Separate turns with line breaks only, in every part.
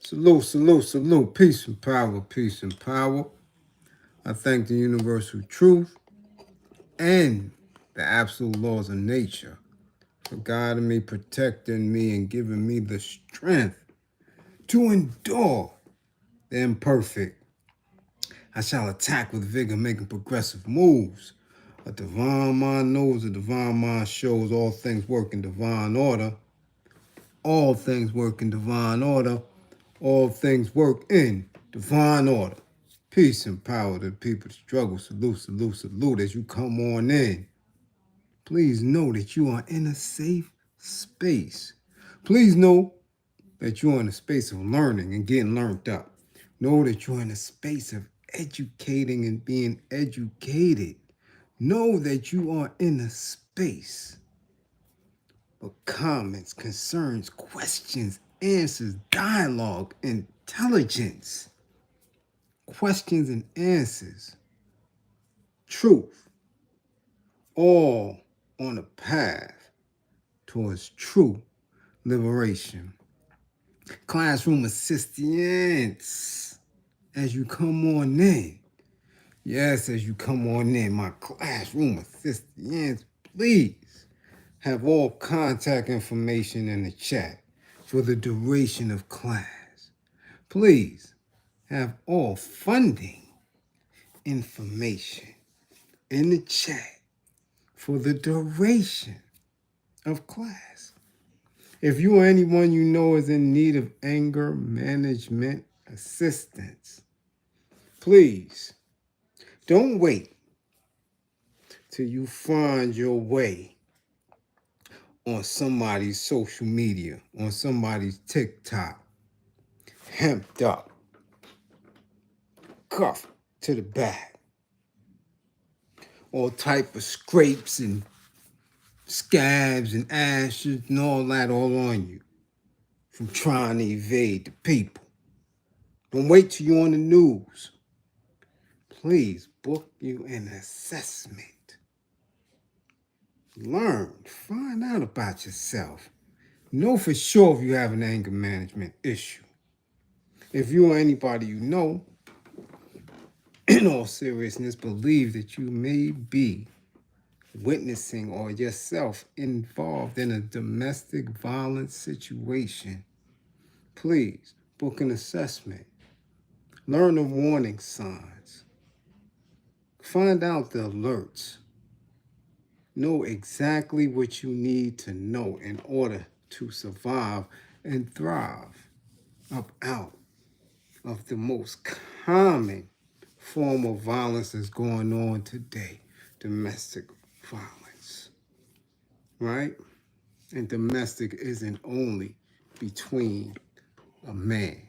Salute, salute, salute. Peace and power, peace and power. I thank the universal truth and the absolute laws of nature for guiding me, protecting me, and giving me the strength to endure the imperfect. I shall attack with vigor, making progressive moves. A divine mind knows, a divine mind shows all things work in divine order. All things work in divine order. All things work in divine order. Peace and power to the people that struggle. Salute, salute, salute as you come on in. Please know that you are in a safe space. Please know that you're in a space of learning and getting learned up. Know that you're in a space of educating and being educated. Know that you are in a space of comments, concerns, questions, answers, dialogue, intelligence, questions and answers, truth, all on a path towards true liberation. Classroom assistants, as you come on in. Yes, as you come on in, my classroom assistants, please have all contact information in the chat for the duration of class. Please have all funding information in the chat for the duration of class. If you or anyone you know is in need of anger management assistance, please don't wait till you find your way on somebody's social media, on somebody's TikTok, hemped up, cuffed to the back, all type of scrapes and scabs and ashes and all that all on you from trying to evade the people. Don't wait till you're on the news. Please book you an assessment. Learn, find out about yourself. Know for sure if you have an anger management issue. If you or anybody you know, in all seriousness, believe that you may be witnessing or yourself involved in a domestic violence situation, please book an assessment. Learn the warning signs. Find out the alerts. Know exactly what you need to know in order to survive and thrive up out of the most common form of violence that's going on today, domestic violence, right? And domestic isn't only between a man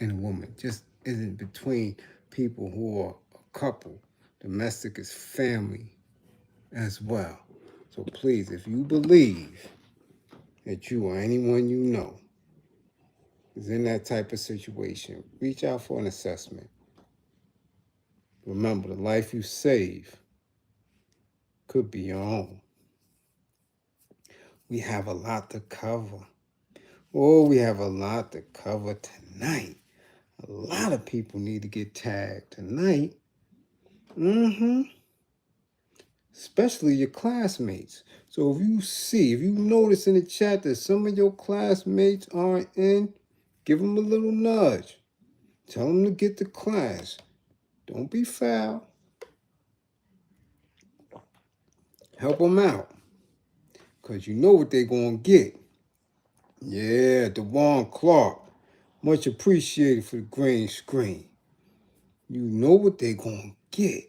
and a woman, just isn't between people who are a couple. Domestic is family as well. So please, if you believe that you or anyone you know is in that type of situation, reach out for an assessment. Remember, the life you save could be your own. We have a lot to cover. Oh, we have a lot to cover tonight. A lot of people need to get tagged tonight. Especially your classmates. So if you notice in the chat that some of your classmates aren't in, give them a little nudge. Tell them to get to class. Don't be foul. Help them out. Because you know what they're going to get. Yeah, DeJuan Clark. Much appreciated for the green screen. You know what they're going to get.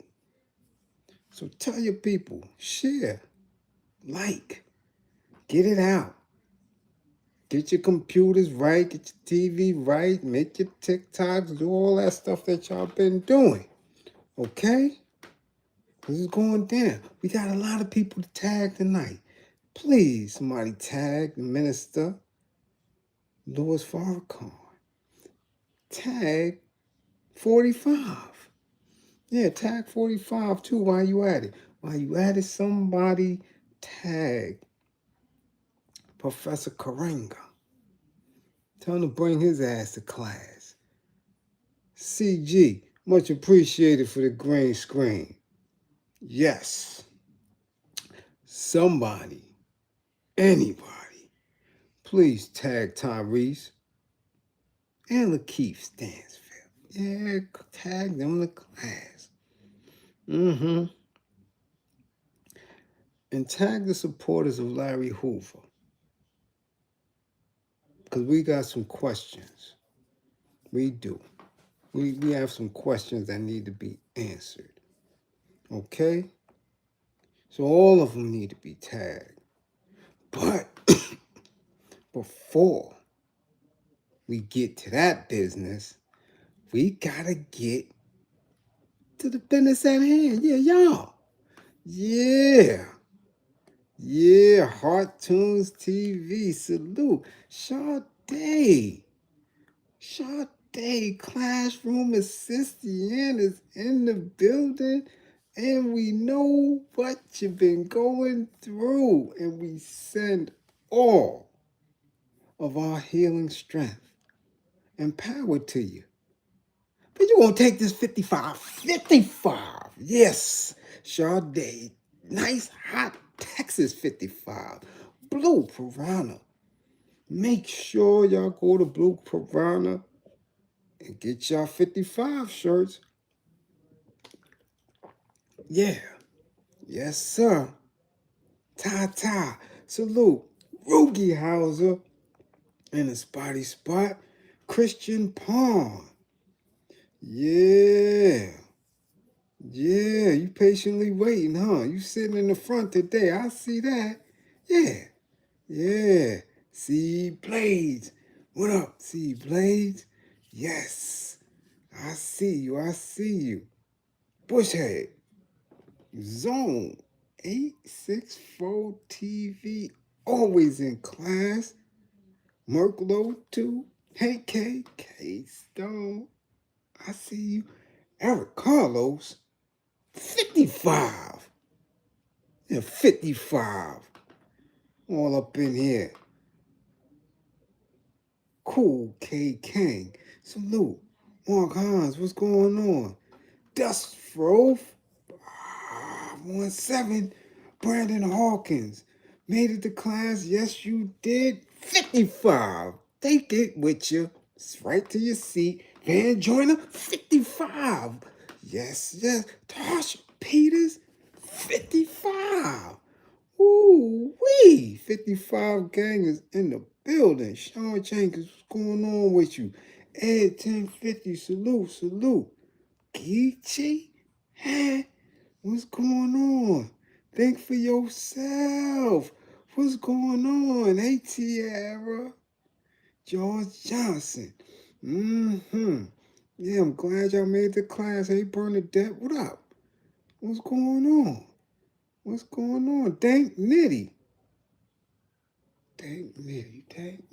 So tell your people, share, like, get it out. Get your computers right, get your TV right, make your TikToks, do all that stuff that y'all been doing. Okay? This is going down. We got a lot of people to tag tonight. Please, somebody tag the minister, Louis Farrakhan. Tag 45. Yeah, tag 45 too while you at it. While you at it, somebody tag Professor Karenga. Tell him to bring his ass to class. CG, much appreciated for the green screen. Yes. Somebody, anybody, please tag Tyrese and LaKeith Stansfield. Yeah, tag them to class. And tag the supporters of Larry Hoover. Because we got some questions. We do. We have some questions that need to be answered. Okay? So all of them need to be tagged. But before we get to that business, we gotta get to the business at hand. Yeah, y'all. Yeah. Yeah, Heart Tunes TV. Salute. Sade. Sade, classroom assistant is in the building. And we know what you've been going through. And we send all of our healing strength and power to you. But you gonna take this 55. 55. Yes, Sade. Nice hot Texas 55. Blue Piranha. Make sure y'all go to Blue Piranha and get y'all 55 shirts. Yeah. Yes, sir. Ta-ta. Salute. Rugi Hauser. And a spotty spot. Christian Palm. Yeah. Yeah, you patiently waiting, huh? You sitting in the front today. I see that. Yeah. Yeah. See Blades. What up, see Blades? Yes. I see you. I see you. Bushhead. Zone 864 TV. Always in class. Merklo 2. Hey, K Stone. I see you. Eric Carlos. 55. Yeah, 55. All up in here. Cool K King. Salute. Mark Hans, what's going on? Dust Fro. 17. Brandon Hawkins. Made it to class. Yes, you did. 55. Take it with you. It's right to your seat. Van Joyner. 55. Yes, yes. Tasha Peters. 55. Ooh-wee. 55 gang is in the building. Sean Jenkins, what's going on with you? Ed 1050, salute. Geechee? Huh? What's going on? Think for yourself. What's going on? Hey, Tiara. George Johnson. Yeah, I'm glad y'all made the class. Hey, Bernadette, what up? What's going on? What's going on? Dank Nitty. Dank Nitty. Dank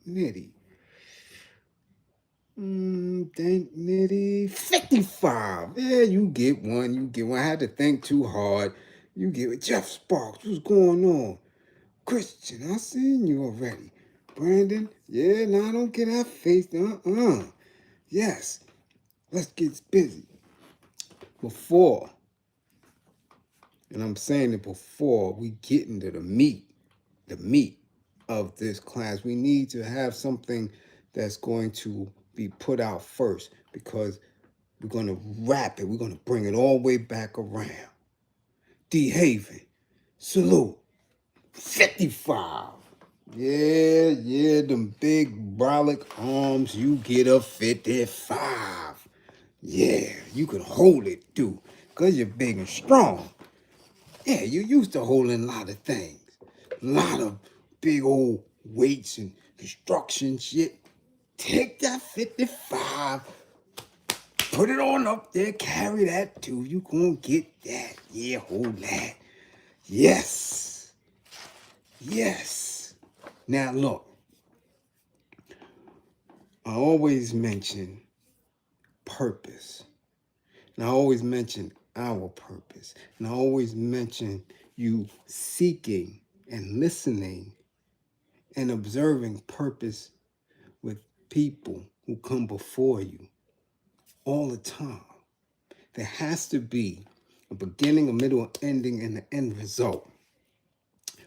Nitty. 55. Yeah, you get one. I had to think too hard. You get it. Jeff Sparks, what's going on? Christian, I seen you already. Brandon, yeah, now don't get that face. Yes, let's get busy. Before, and I'm saying it before we get into the meat of this class, we need to have something that's going to be put out first, because we're going to wrap it. We're going to bring it all the way back around. D. Haven, salute. 55. Yeah, them big brolic arms, you get a 55. Yeah, you can hold it too, because you're big and strong. Yeah, you're used to holding a lot of things. A lot of big old weights and construction shit. Take that 55, put it on up there, carry that too. You gonna get that. Yeah, hold that. Yes. Now look, I always mention purpose. And I always mention our purpose. And I always mention you seeking and listening and observing purpose people who come before you all the time. There has to be a beginning, a middle, an ending, and an end result.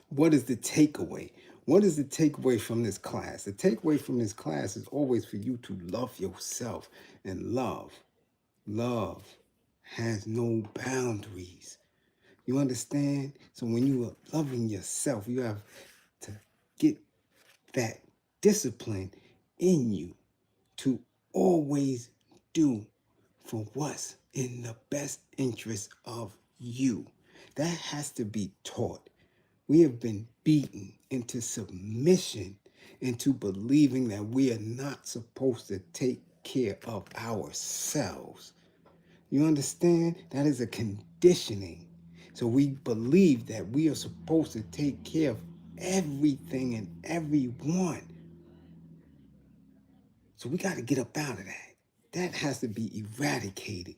What is the takeaway? What is the takeaway from this class? The takeaway from this class is always for you to love yourself. And love has no boundaries. You understand? So when you are loving yourself, you have to get that discipline in you to always do for what's in the best interest of you. That has to be taught. We have been beaten into submission, into believing that we are not supposed to take care of ourselves. You understand? That is a conditioning. So we believe that we are supposed to take care of everything and everyone. So we got to get up out of that. That has to be eradicated.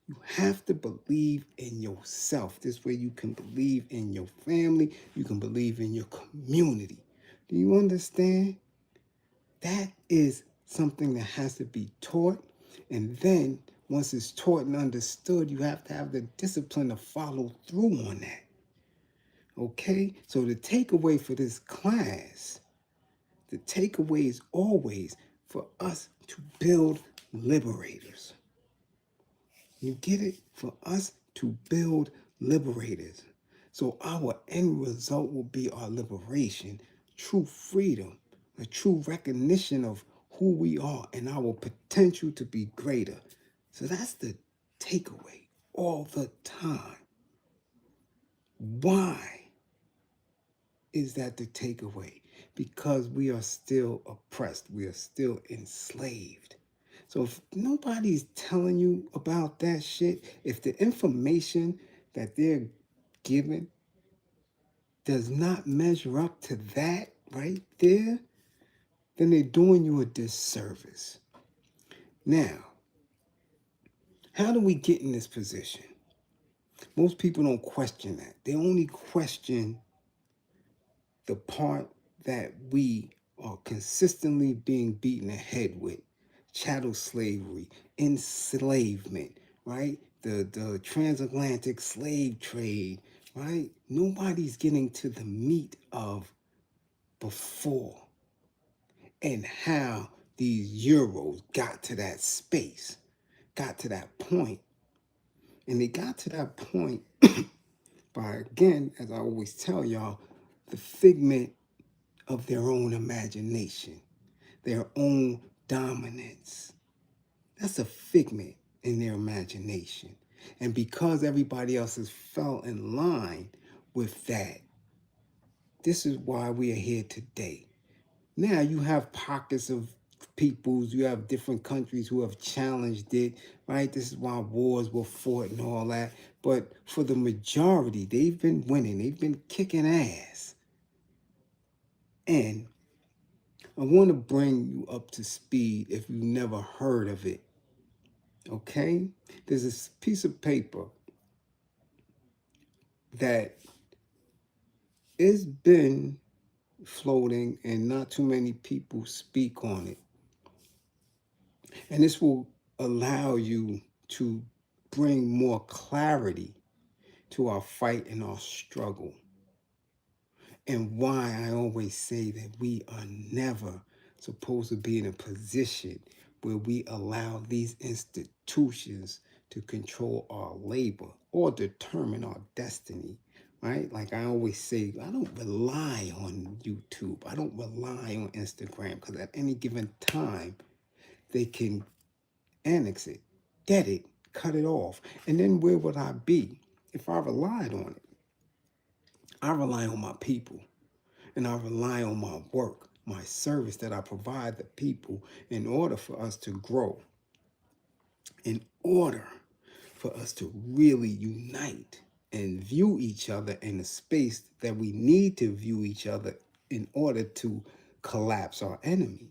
You have to believe in yourself. This way you can believe in your family. You can believe in your community. Do you understand? That is something that has to be taught. And then once it's taught and understood, you have to have the discipline to follow through on that. Okay? So the takeaway for this class, the takeaway is always for us to build liberators. You get it? For us to build liberators. So our end result will be our liberation, true freedom, a true recognition of who we are and our potential to be greater. So that's the takeaway all the time. Why is that the takeaway? Because we are still oppressed. We are still enslaved. So if nobody's telling you about that shit, if the information that they're giving does not measure up to that right there, then they're doing you a disservice. Now, how do we get in this position? Most people don't question that. They only question the part that we are consistently being beaten ahead with. Chattel slavery, enslavement, right? The transatlantic slave trade, right? Nobody's getting to the meat of before and how these Euros got to that space, got to that point. And they got to that point by, again, as I always tell y'all, the figment of their own imagination, their own dominance. That's a figment in their imagination. And because everybody else has fell in line with that, this is why we are here today. Now you have pockets of peoples, you have different countries who have challenged it, right? This is why wars were fought and all that. But for the majority, they've been winning. They've been kicking ass. And I want to bring you up to speed if you've never heard of it. Okay? There's this piece of paper that has been floating and not too many people speak on it. And this will allow you to bring more clarity to our fight and our struggle. And why I always say that we are never supposed to be in a position where we allow these institutions to control our labor or determine our destiny, right? Like I always say, I don't rely on YouTube. I don't rely on Instagram because at any given time, they can annex it, get it, cut it off. And then where would I be if I relied on it? I rely on my people. And I rely on my work, my service that I provide the people in order for us to grow, in order for us to really unite and view each other in the space that we need to view each other in order to collapse our enemy.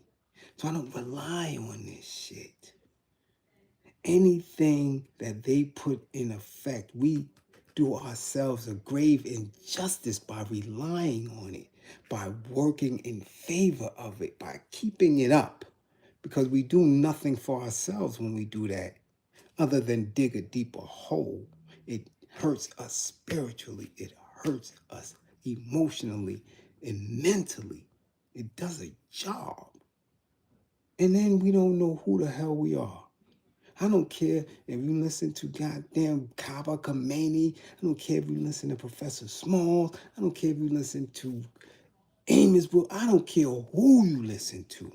So I don't rely on this shit. Anything that they put in effect, we do ourselves a grave injustice by relying on it, by working in favor of it, by keeping it up, because we do nothing for ourselves when we do that other than dig a deeper hole. It hurts us spiritually. It hurts us emotionally and mentally. It does a job. And then we don't know who the hell we are. I don't care if you listen to goddamn Kaba Kameni. I don't care if you listen to Professor Smalls. I don't care if you listen to Amos. I don't care who you listen to.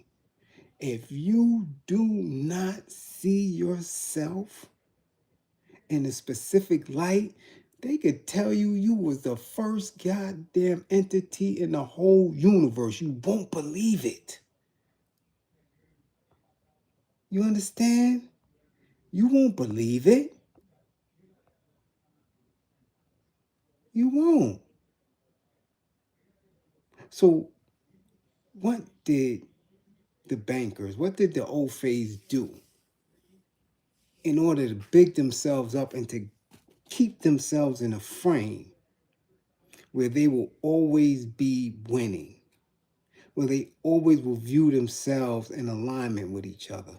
If you do not see yourself in a specific light, they could tell you you was the first goddamn entity in the whole universe. You won't believe it. You understand? You won't believe it. You won't. So what did the bankers, what did the old phase do in order to big themselves up and to keep themselves in a frame where they will always be winning, where they always will view themselves in alignment with each other?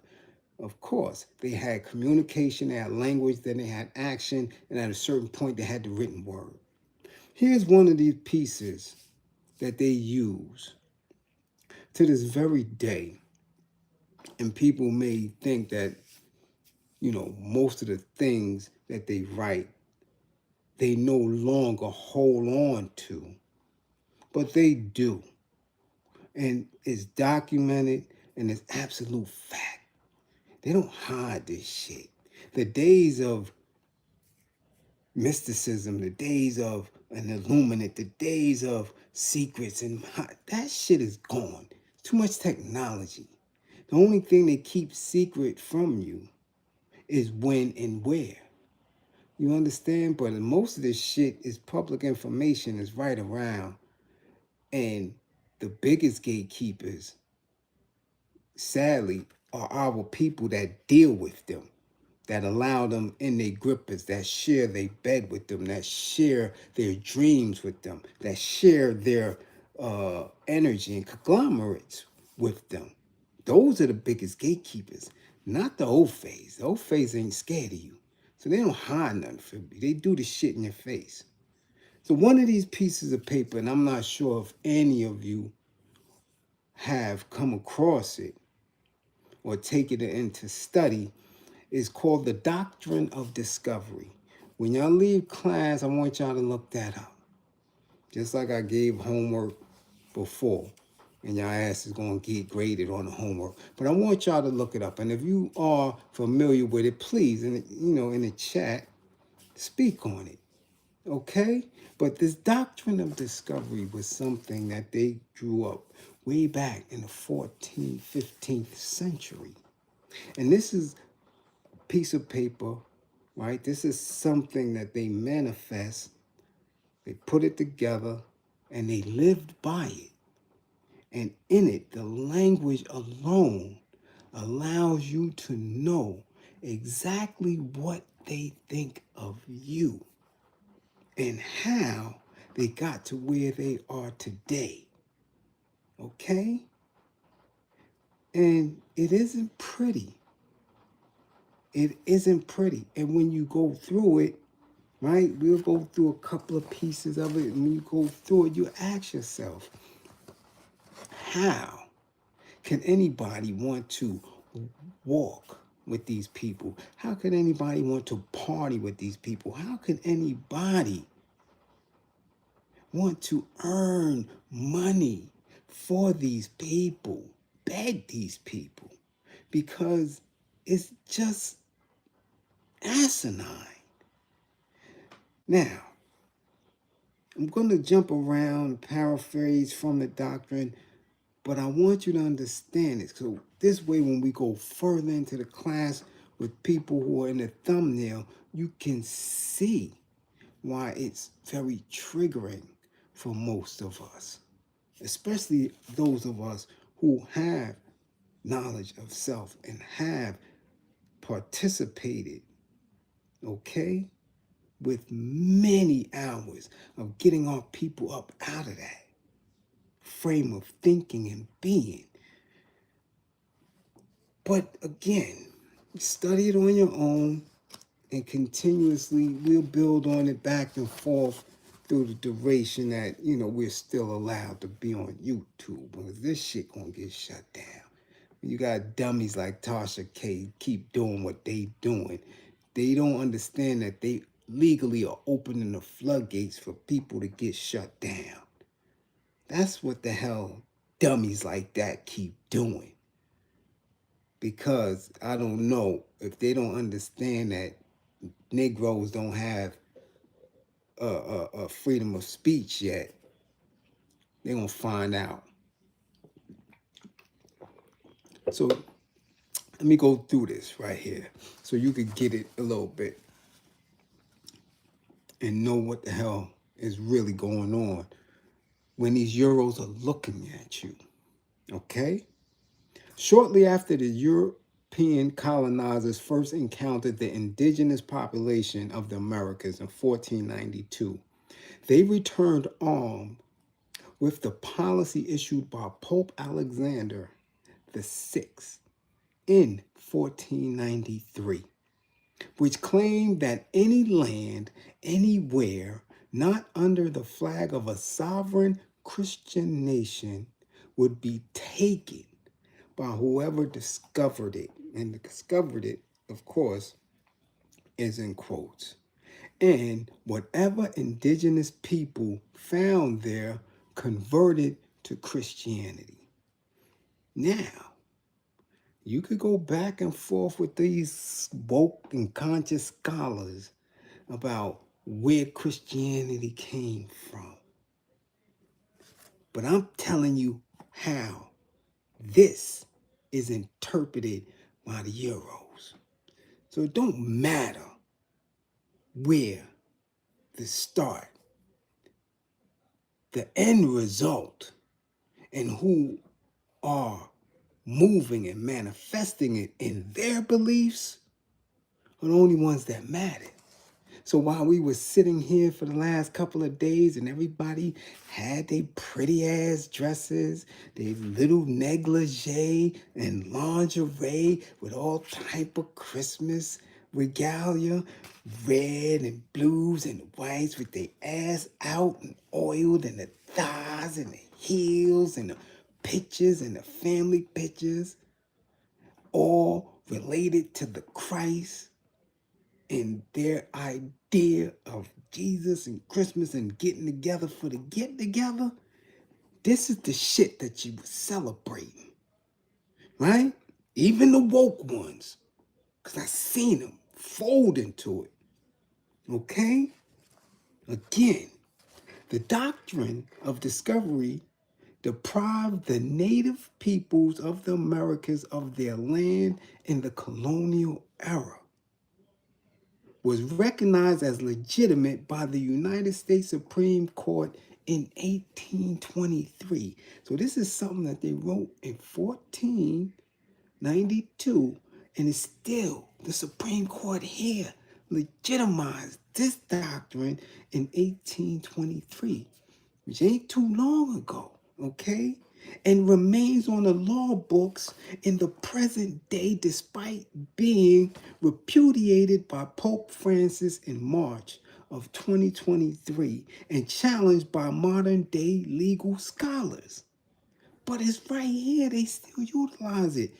Of course, they had communication, they had language, then they had action, and at a certain point they had the written word. Here's one of these pieces that they use to this very day. And people may think that, most of the things that they write, they no longer hold on to. But they do. And it's documented and it's absolute fact. They don't hide this shit. The days of mysticism, the days of an illuminate, the days of secrets, and that shit is gone. Too much technology. The only thing they keep secret from you is when and where. You understand? But most of this shit is public information, is right around. And the biggest gatekeepers, sadly, are our people that deal with them, that allow them in their grippers, that share their bed with them, that share their dreams with them, that share their energy and conglomerates with them. Those are the biggest gatekeepers, not the old phase. The old phase ain't scared of you. So they don't hide nothing from you. They do the shit in your face. So one of these pieces of paper, and I'm not sure if any of you have come across it or taken it into study, is called the Doctrine of Discovery. When y'all leave class, I want y'all to look that up. Just like I gave homework before, and y'all ass is going to get graded on the homework. But I want y'all to look it up. And if you are familiar with it, please, in the chat, speak on it. Okay? But this doctrine of discovery was something that they drew up way back in the 14th, 15th century. And this is a piece of paper, right? This is something that they manifest, they put it together, and they lived by it. And in it, the language alone allows you to know exactly what they think of you and how they got to where they are today. Okay? And it isn't pretty. It isn't pretty. And when you go through it, right, we'll go through a couple of pieces of it. And when you go through it, you ask yourself, how can anybody want to walk with these people? How can anybody want to party with these people? How can anybody want to earn money for these people, beg these people? Because it's just asinine. Now, I'm going to jump around, paraphrase from the doctrine, but I want you to understand it. So this way, when we go further into the class with people who are in the thumbnail, you can see why it's very triggering for most of us, especially those of us who have knowledge of self and have participated, okay, with many hours of getting our people up out of that. frame of thinking and being. But again, study it on your own, and continuously we'll build on it back and forth through the duration that, we're still allowed to be on YouTube, because this shit gonna get shut down. You got dummies like Tasha K keep doing what they doing. They don't understand that they legally are opening the floodgates for people to get shut down. That's what the hell dummies like that keep doing. Because I don't know if they don't understand that Negroes don't have a freedom of speech yet, they're going to find out. So let me go through this right here so you could get it a little bit and know what the hell is really going on when these Euros are looking at you. Okay? Shortly after the European colonizers first encountered the indigenous population of the Americas in 1492, they returned armed with the policy issued by Pope Alexander VI in 1493, which claimed that any land, anywhere, not under the flag of a sovereign Christian nation would be taken by whoever discovered it. And discovered it, of course, is in quotes. And whatever indigenous people found there converted to Christianity. Now, you could go back and forth with these woke and conscious scholars about where Christianity came from. But I'm telling you how this is interpreted by the Euros. So it don't matter where the start, the end result, and who are moving and manifesting it in their beliefs are the only ones that matter. So while we were sitting here for the last couple of days and everybody had their pretty ass dresses, their little negligee and lingerie with all type of Christmas regalia, red and blues and whites with their ass out and oiled and the thighs and the heels and the pictures and the family pictures, all related to the Christ and their idea of Jesus and Christmas and getting together for the get together. This is the shit that you were celebrating, right? Even the woke ones, because I seen them fold into it. Okay? Again, the doctrine of discovery deprived the native peoples of the Americas of their land in the colonial era, was recognized as legitimate by the United States Supreme Court in 1823. So this is something that they wrote in 1492, and it's still the Supreme Court here legitimized this doctrine in 1823, which ain't too long ago, okay? And remains on the law books in the present day despite being repudiated by Pope Francis in March of 2023 and challenged by modern day legal scholars. But it's right here, they still utilize it,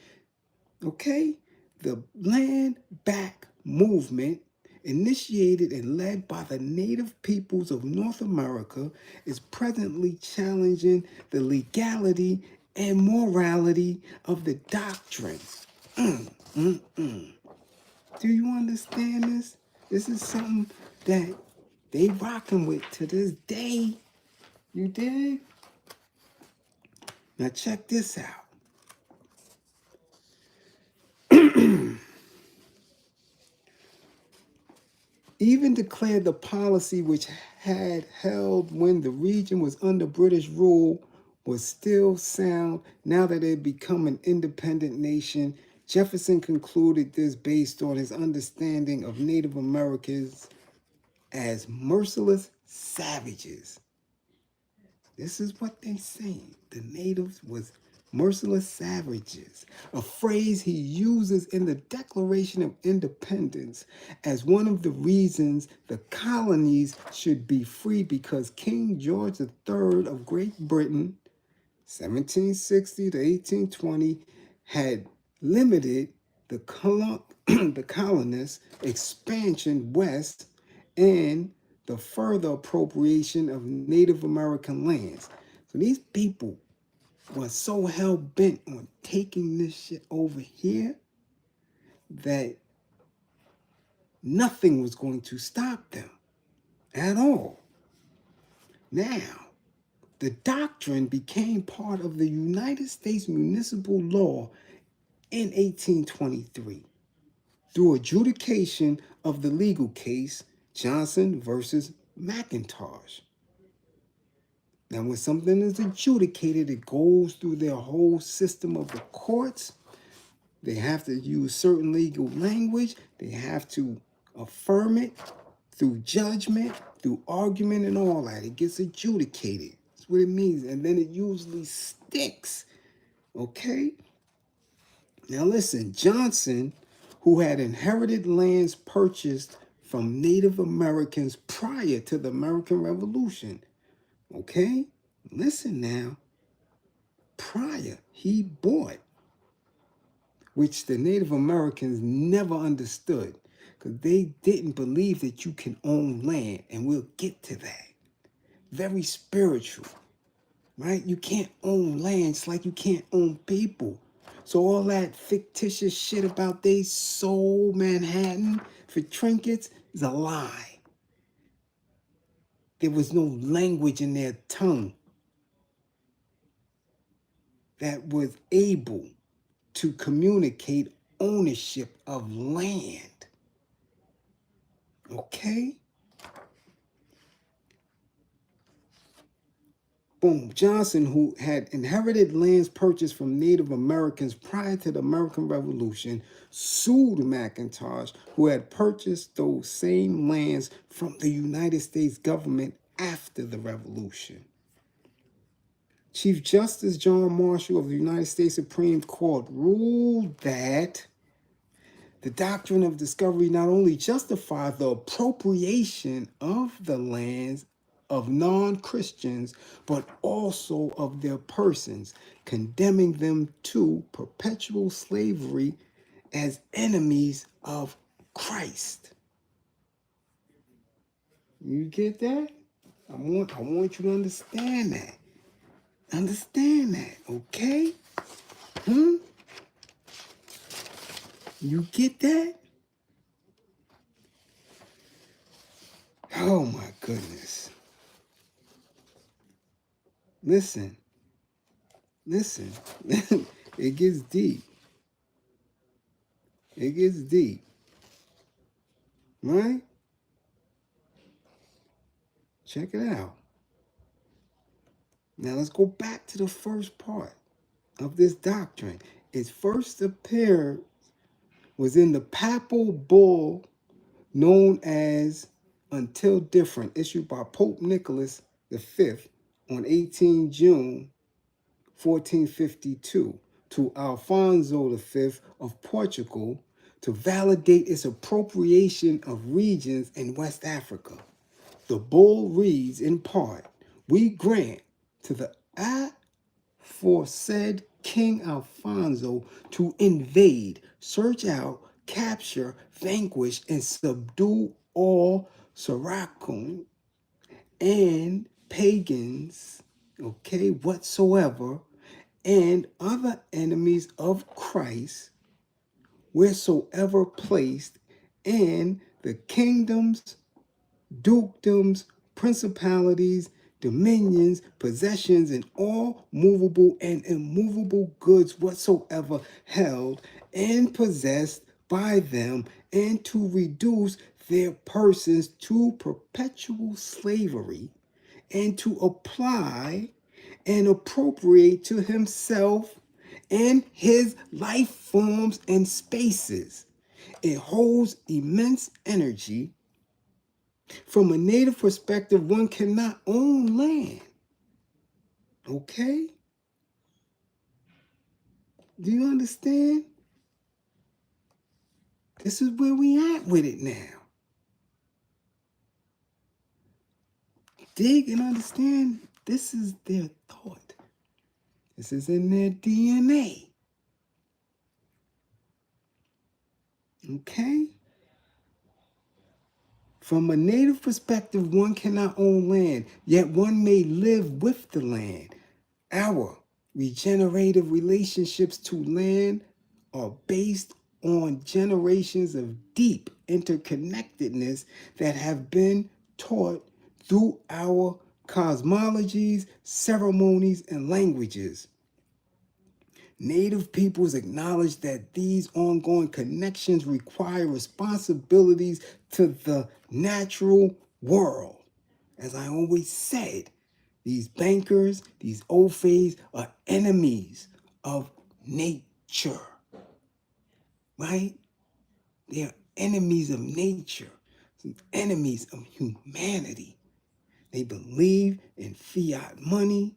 okay? The land back movement, initiated and led by the native peoples of North America, is presently challenging the legality and morality of the doctrine. Do you understand this? This is something that they rocking with to this day. You dig? Now check this out. Even declared the policy which had held when the region was under British rule was still sound now that it had become an independent nation. Jefferson concluded this based on his understanding of Native Americans as merciless savages. This is what they say. The natives was merciless savages, a phrase he uses in the Declaration of Independence as one of the reasons the colonies should be free, because King George III of Great Britain, 1760 to 1820, had limited the, the colonists' expansion west and the further appropriation of Native American lands. So these people was so hell-bent on taking this shit over here that nothing was going to stop them at all. Now, the doctrine became part of the United States municipal law in 1823 through adjudication of the legal case Johnson versus McIntosh. Now, when something is adjudicated, it goes through their whole system of the courts. They have to use certain legal language. They have to affirm it through judgment, through argument, and all that. It gets adjudicated. That's what it means. And then it usually sticks. Okay? Now listen, Johnson, who had inherited lands purchased from Native Americans prior to the American Revolution. Okay? Listen now. Prior, he bought, which the Native Americans never understood, because they didn't believe that you can own land, and we'll get to that. Very spiritual, right? You can't own land, it's like you can't own people. So all that fictitious shit about they sold Manhattan for trinkets is a lie. There was no language in their tongue that was able to communicate ownership of land. Okay? Boom. Johnson, who had inherited lands purchased from Native Americans prior to the American Revolution, sued McIntosh, who had purchased those same lands from the United States government after the Revolution. Chief Justice John Marshall of the United States Supreme Court ruled that the doctrine of discovery not only justified the appropriation of the lands of non-Christians, but also of their persons, condemning them to perpetual slavery as enemies of Christ. You get that? I want you to understand that. Understand that, okay? You get that? Oh my goodness. Listen. It gets deep. It gets deep. Right? Check it out. Now let's go back to the first part of this doctrine. Its first appearance was in the papal bull known as Until Different, issued by Pope Nicholas V on 18 June 1452 to Alfonso V of Portugal to validate its appropriation of regions in West Africa. The bull reads in part, "We grant to the aforesaid King Alfonso to invade, search out, capture, vanquish, and subdue all Saracen and pagans, okay, whatsoever, and other enemies of Christ, wheresoever placed, and the kingdoms, dukedoms, principalities, dominions, possessions, and all movable and immovable goods whatsoever held and possessed by them, and to reduce their persons to perpetual slavery, and to apply and appropriate to himself and his life forms and spaces. It holds immense energy. From a native perspective, one cannot own land. Okay? Do you understand? This is where we at with it now. Dig and understand, this is their thought. This is in their DNA. Okay? From a native perspective, one cannot own land, yet one may live with the land. Our regenerative relationships to land are based on generations of deep interconnectedness that have been taught through our cosmologies, ceremonies, and languages. Native peoples acknowledge that these ongoing connections require responsibilities to the natural world. As I always said, these bankers, these Ophies are enemies of nature, right? They are enemies of nature, enemies of humanity. They believe in fiat money,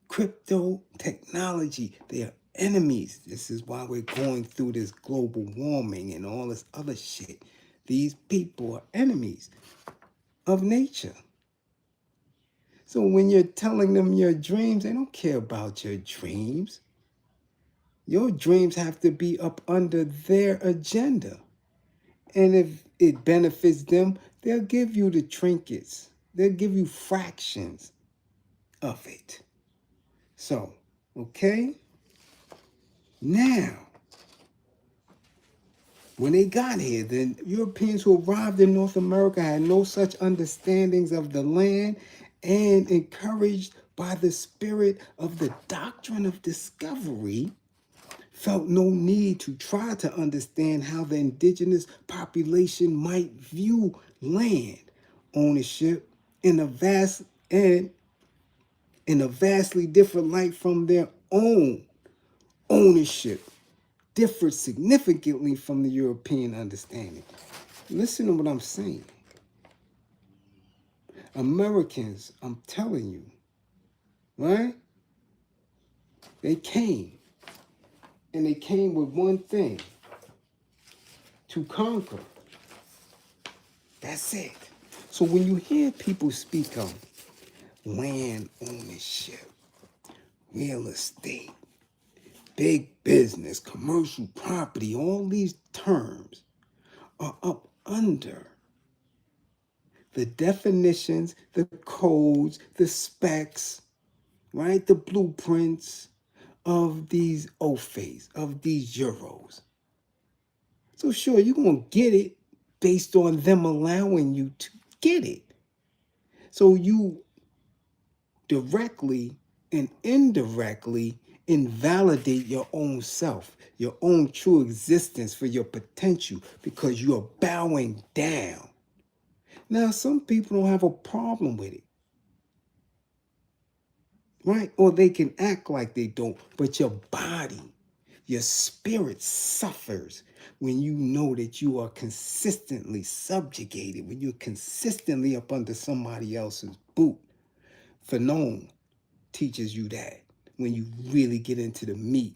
crypto technology. They are enemies. This is why we're going through this global warming and all this other shit. These people are enemies of nature. So when you're telling them your dreams, they don't care about your dreams. Your dreams have to be up under their agenda. And if it benefits them, they'll give you the trinkets. They'll give you fractions of it. So, okay? Now, when they got here, the Europeans who arrived in North America had no such understandings of the land, and encouraged by the spirit of the doctrine of discovery, felt no need to try to understand how the indigenous population might view land ownership in a vastly different light from their own ownership, differed significantly from the European understanding. Listen to what I'm saying. Americans, I'm telling you, right? They came, and they came with one thing: to conquer. That's it. So when you hear people speak of land ownership, real estate, big business, commercial property, all these terms are up under the definitions, the codes, the specs, right? The blueprints of these OFAs, of these Euros. So sure, you're going to get it based on them allowing you to get it. So you directly and indirectly invalidate your own self, your own true existence for your potential, because you are bowing down. Now, some people don't have a problem with it, right? Or they can act like they don't, but your body, your spirit suffers when you know that you are consistently subjugated, when you're consistently up under somebody else's boot. Fanon teaches you that when you really get into the meat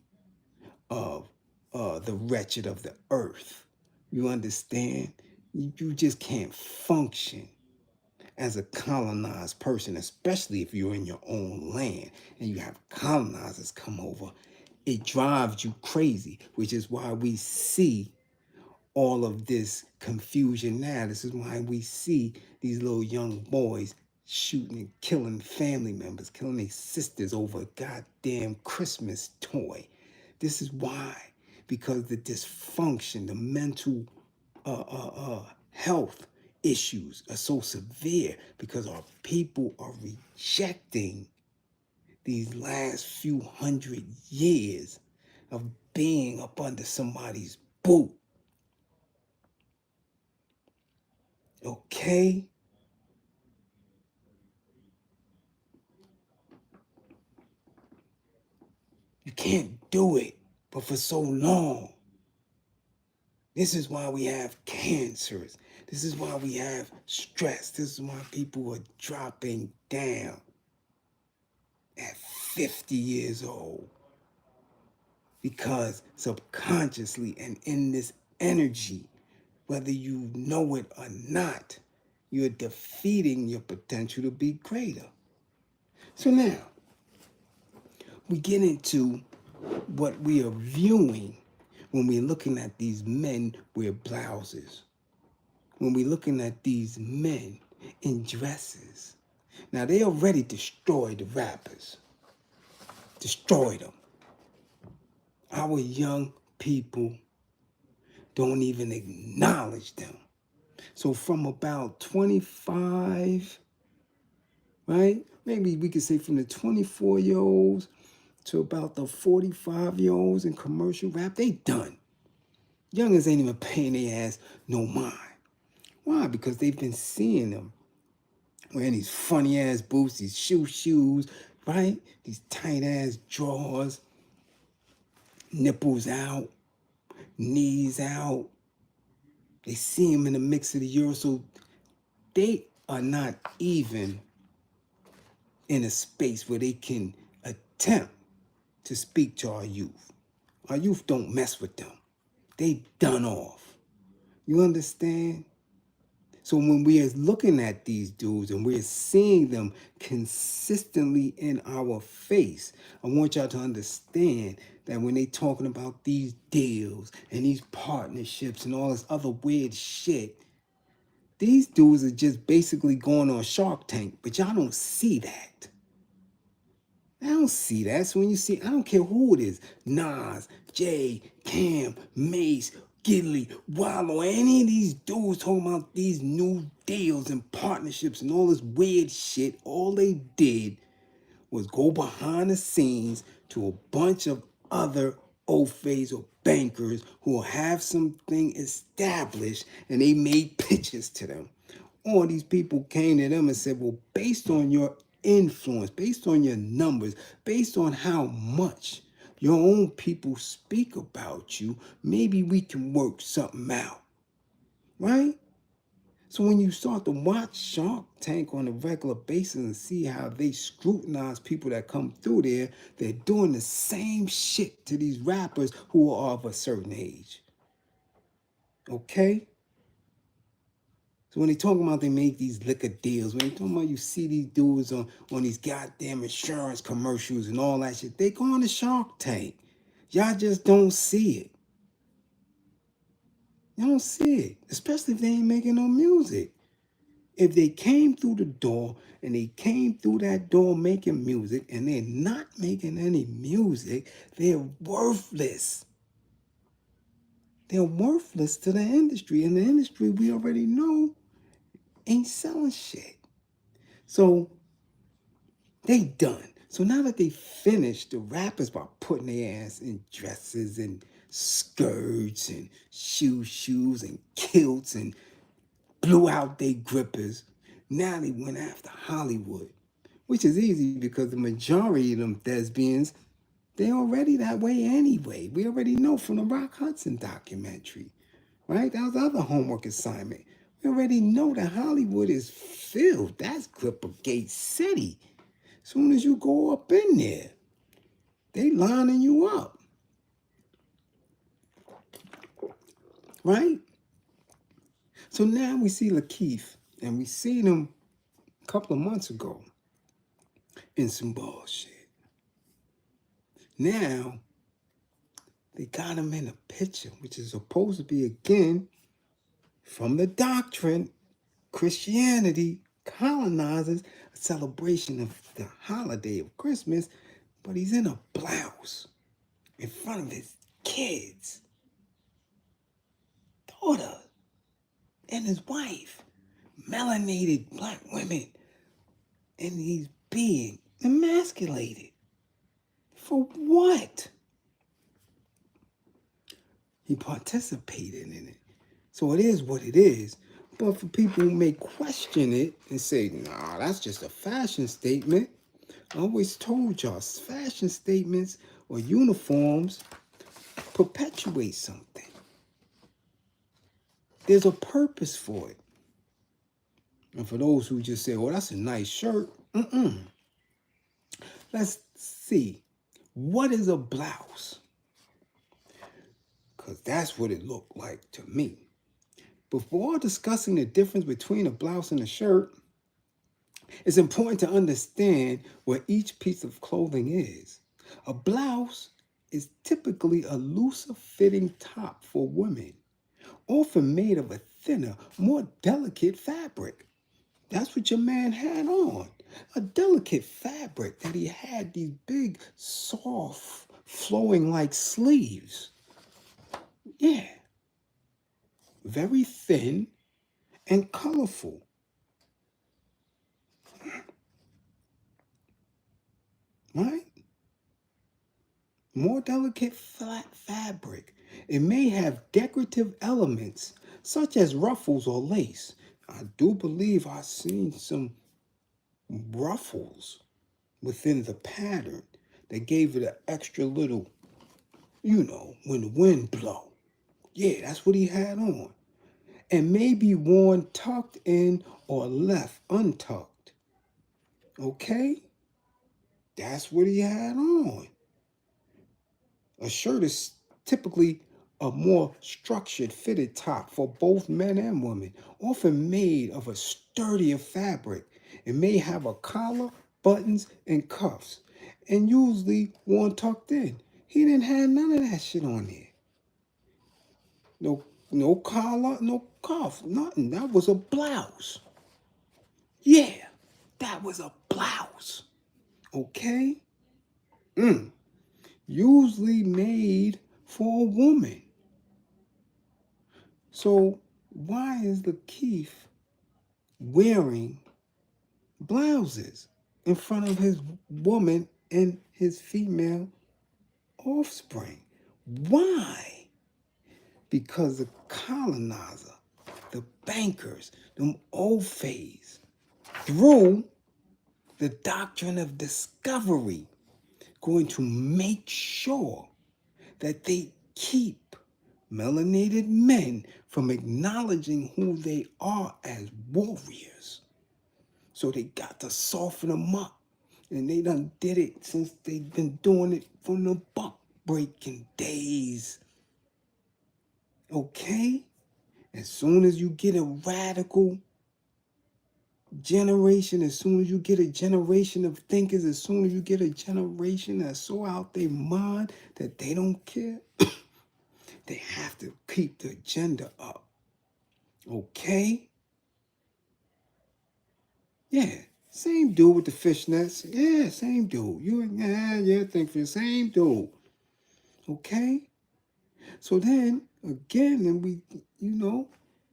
of the wretched of the earth. You understand? You just can't function as a colonized person, especially if you're in your own land and you have colonizers come over. It drives you crazy, which is why we see all of this confusion now. This is why we see these little young boys shooting and killing family members, killing their sisters over a goddamn Christmas toy. This is why, because the dysfunction, the mental health issues are so severe, because our people are rejecting these last few hundred years of being up under somebody's boot. Okay? You can't do it, but for so long. This is why we have cancers. This is why we have stress. This is why people are dropping down at 50 years old. because subconsciously and in this energy, whether you know it or not, you're defeating your potential to be greater. So now, we get into what we are viewing when we're looking at these men wear blouses, when we're looking at these men in dresses. Now, they already destroyed the rappers, destroyed them. Our young people don't even acknowledge them. So from about 25, right? Maybe we could say from the 24-year-olds to about the 45-year-olds in commercial rap, they done. Youngers ain't even paying their ass no mind. Why? Because they've been seeing them wearing these funny ass boots, these shoes, right? These tight ass drawers, nipples out, knees out. They see them in the mix of the Euro, so they are not even in a space where they can attempt to speak to our youth. Our youth don't mess with them. They done off. You understand? So when we are looking at these dudes and we're seeing them consistently in our face, I want y'all to understand that when they talking about these deals and these partnerships and all this other weird shit, these dudes are just basically going on Shark Tank, but y'all don't see that. I don't see that. So when you see, I don't care who it is, Nas, Jay, Cam, Mace, Gidley, Wallow, any of these dudes talking about these new deals and partnerships and all this weird shit, all they did was go behind the scenes to a bunch of other OFAs or bankers who have something established and they made pitches to them. All these people came to them and said, well, based on your influence, based on your numbers, based on how much your own people speak about you, maybe we can work something out, right? So when you start to watch Shark Tank on a regular basis and see how they scrutinize people that come through there, they're doing the same shit to these rappers who are of a certain age. Okay? So when they talk about they make these liquor deals, when they talking about you see these dudes on these goddamn insurance commercials and all that shit, they go on the Shark Tank. Y'all just don't see it. You don't see it, especially if they ain't making no music. If they came through the door and they came through that door making music and they're not making any music, they're worthless. They're worthless to the industry. And the industry, we already know, ain't selling shit. So they done. So now that they finished, the rappers by putting their ass in dresses and skirts and shoes and kilts and blew out their grippers. Now they went after Hollywood, which is easy because the majority of them thespians, they're already that way anyway. We already know from the Rock Hudson documentary, right? That was the other homework assignment. We already know that Hollywood is filled. That's Clippergate City. Soon as you go up in there, they lining you up, right? So now we see LaKeith, and we seen him a couple of months ago in some bullshit. Now, they got him in a picture, which is supposed to be, again, from the Doctrine, Christianity, colonizers, a celebration of the holiday of Christmas, but he's in a blouse in front of his kids, daughter, and his wife, melanated black women, and he's being emasculated. For what? He participated in it. So it is what it is. But for people who may question it and say, nah, that's just a fashion statement, I always told y'all, fashion statements or uniforms perpetuate something. There's a purpose for it. And for those who just say, oh, that's a nice shirt, let's see. What is a blouse? because that's what it looked like to me. Before discussing the difference between a blouse and a shirt, it's important to understand what each piece of clothing is. A blouse is typically a looser fitting top for women, often made of a thinner, more delicate fabric. That's what your man had on. A delicate fabric that he had these big, soft, flowing like sleeves. Yeah. Very thin and colorful. Right? More delicate flat fabric. It may have decorative elements such as ruffles or lace. I do believe I've seen some ruffles within the pattern that gave it an extra little, when the wind blow. Yeah, that's what he had on. And may be worn tucked in or left untucked. Okay? That's what he had on. A shirt is typically a more structured fitted top for both men and women, often made of a sturdier fabric. It may have a collar, buttons, and cuffs, and usually worn tucked in. He didn't have none of that shit on there. No collar, no cuff, nothing. That was a blouse. Yeah, that was a blouse. Okay? Usually made for a woman. So why is LaKeith wearing blouses in front of his woman and his female offspring? Why? Because the colonizer, the bankers, them old phase, through the doctrine of discovery, going to make sure that they keep melanated men from acknowledging who they are as warriors. So they got to soften them up. And they done did it since they've been doing it from the buck breaking days. Okay? As soon as you get a radical generation, as soon as you get a generation of thinkers, as soon as you get a generation that's so out their mind that they don't care, they have to keep the agenda up. Okay? Yeah. Same dude with the fishnets. Yeah, same dude. Think for the same dude. Okay? So then, again, and we,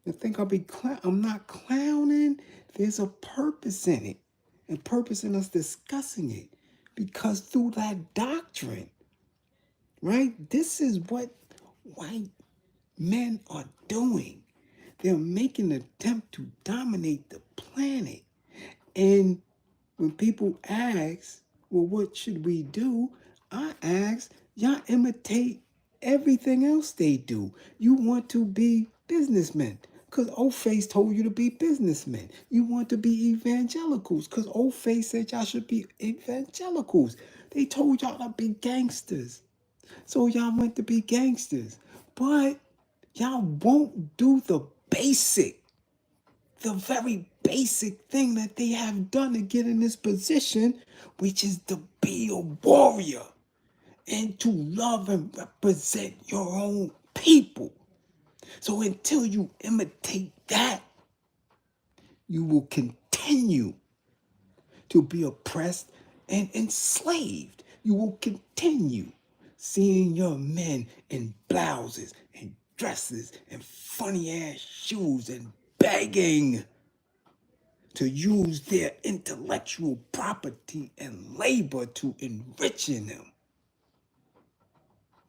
I think I'm not clowning. There's a purpose in it. A purpose in us discussing it. Because through that doctrine, right? This is what white men are doing. They're making an attempt to dominate the planet. And when people ask, well, what should we do? I ask, y'all imitate everything else they do. You want to be businessmen because Old Face told you to be businessmen. You want to be evangelicals because Old Face said y'all should be evangelicals. They told y'all to be gangsters. So y'all went to be gangsters. But y'all won't do the very basic thing that they have done to get in this position, which is to be a warrior and to love and represent your own people. So until you imitate that, you will continue to be oppressed and enslaved. You will continue seeing your men in blouses and dresses and funny ass shoes and begging to use their intellectual property and labor to enriching them.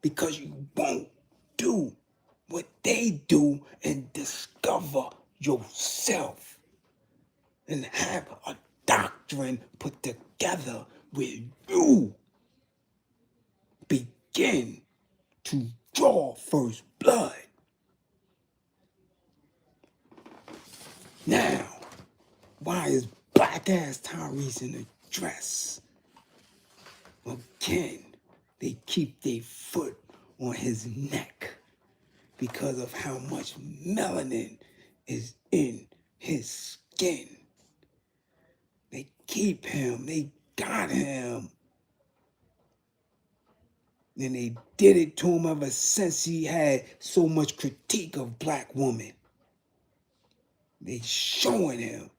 Because you won't do what they do and discover yourself and have a doctrine put together where you begin to draw first blood. Now, why is black ass Tyrese in a dress? Again, they keep their foot on his neck. because of how much melanin is in his skin. They keep him. They got him. And they did it to him ever since he had so much critique of black women. They showing him,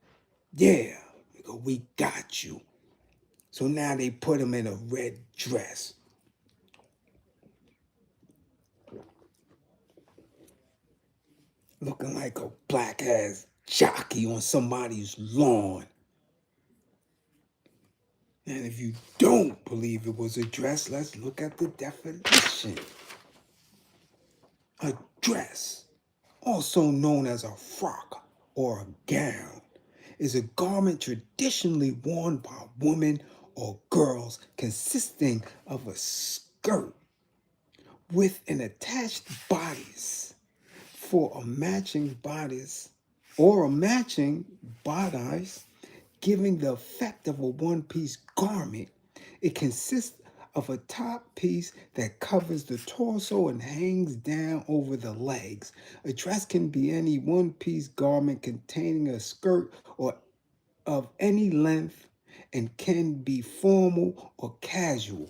yeah, we got you. So now they put him in a red dress. Looking like a black ass jockey on somebody's lawn. And if you don't believe it was a dress, let's look at the definition. A dress, also known as a frock or a gown, is a garment traditionally worn by women or girls consisting of a skirt with an attached bodice for a matching bodice or a matching bodice, giving the effect of a one-piece garment. It consists of a top piece that covers the torso and hangs down over the legs. A dress can be any one-piece garment containing a skirt or of any length and can be formal or casual.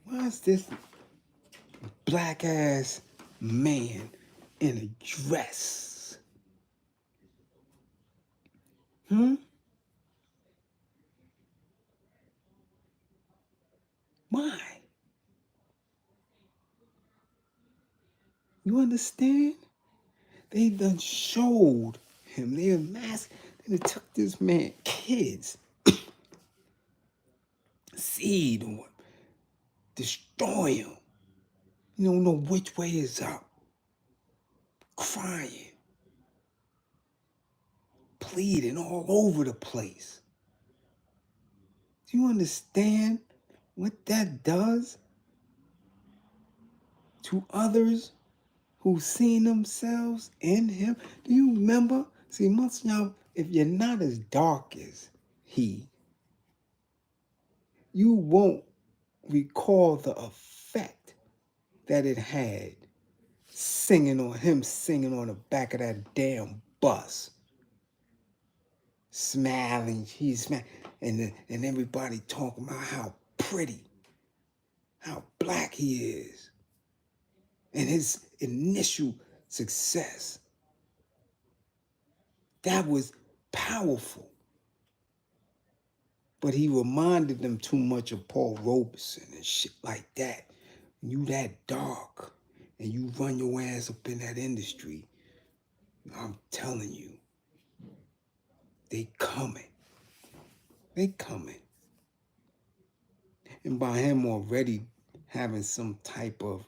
Why is this black ass man in a dress? Why? You understand? They done showed him. They unmasked. They took this man, kids, seed on him, destroy him. You don't know which way is up. Crying, pleading all over the place. Do you understand what that does to others who've seen themselves in him? Do you remember? See, most of y'all, if you're not as dark as he, you won't recall the effect that it had singing on the back of that damn bus. Smiling, he's smiling, and everybody talking about how pretty, how black he is, and his initial success. That was powerful. But he reminded them too much of Paul Robeson and shit like that. You that dark, and you run your ass up in that industry, I'm telling you, they coming. They coming. And by him already having some type of,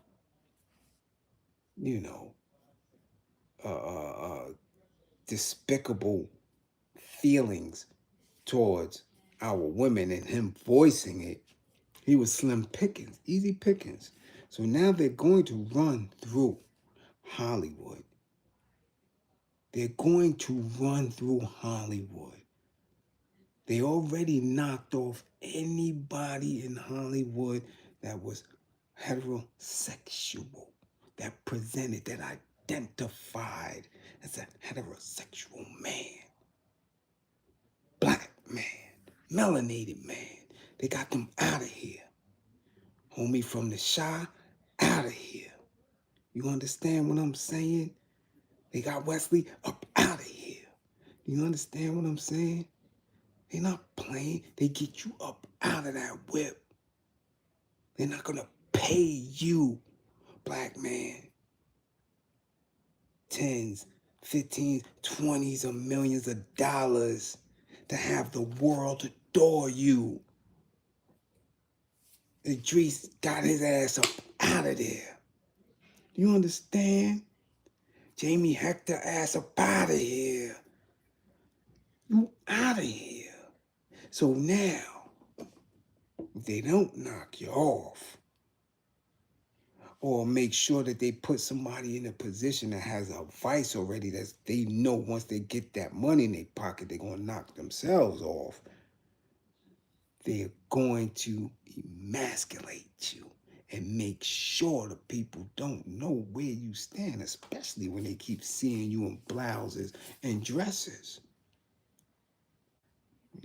despicable feelings towards our women and him voicing it, he was slim pickings, easy pickings. So now they're going to run through Hollywood. They're going to run through Hollywood. They already knocked off anybody in Hollywood that was heterosexual, that presented, that identified as a heterosexual man, black man, melanated man. They got them out of here. Homie from the Chi, out of here. You understand what I'm saying? They got Wesley up out of here. You understand what I'm saying? They're not playing. They get you up out of that whip. They're not going to pay you, black man, tens, 15s, 20s of millions of dollars to have the world adore you. Idris got his ass up out of there. You understand? Jamie Hector ass up out of here. You out of here. So now, if they don't knock you off, or make sure that they put somebody in a position that has a vice already, that they know once they get that money in their pocket, they're going to knock themselves off. They're going to emasculate you and make sure the people don't know where you stand, especially when they keep seeing you in blouses and dresses.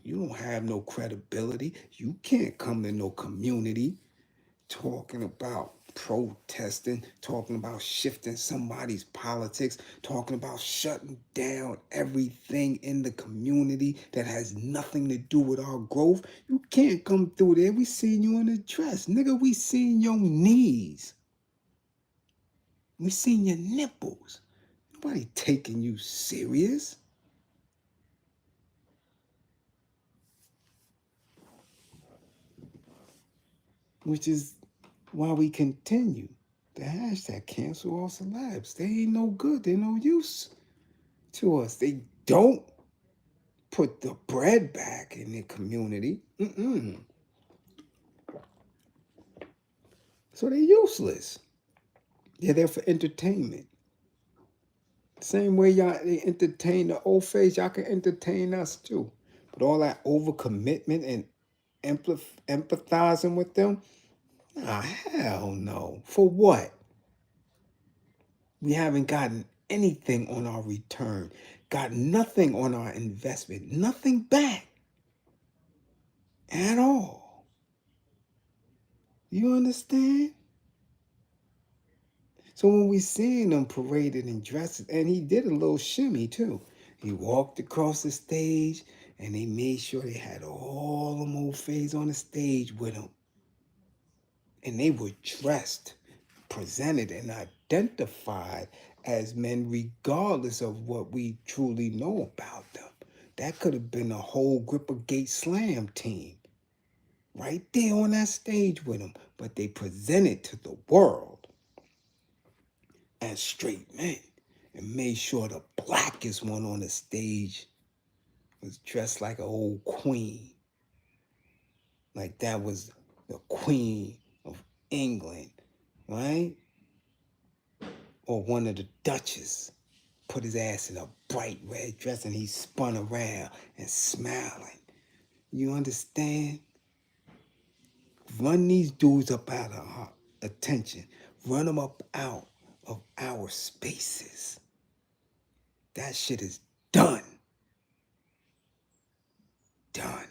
You don't have no credibility. You can't come to no community talking about protesting, talking about shifting somebody's politics, talking about shutting down everything in the community that has nothing to do with our growth. You can't come through there. We seen you in a dress. Nigga, we seen your knees. We seen your nipples. Nobody taking you serious. Which is why we continue the hashtag cancel all celebs. They ain't no good. They're no use to us. They don't put the bread back in the community. So they're useless. They're there for entertainment. Same way y'all they entertain the old face, y'all can entertain us too. But all that overcommitment and empathizing with them, ah, hell no. For what? We haven't gotten anything on our return, got nothing on our investment, nothing back at all. You understand? So when we seen him paraded in dresses, and he did a little shimmy too. He walked across the stage, and they made sure they had all them old fades on the stage with him. And they were dressed, presented, and identified as men regardless of what we truly know about them. That could have been a whole Gripper Gate Slam team right there on that stage with him. But they presented to the world as straight men and made sure the blackest one on the stage was dressed like an old queen. Like that was the queen of England, right? Or one of the duchess. Put his ass in a bright red dress and he spun around and smiling. You understand? Run these dudes up out of our attention. Run them up out of our spaces. That shit is done. Done.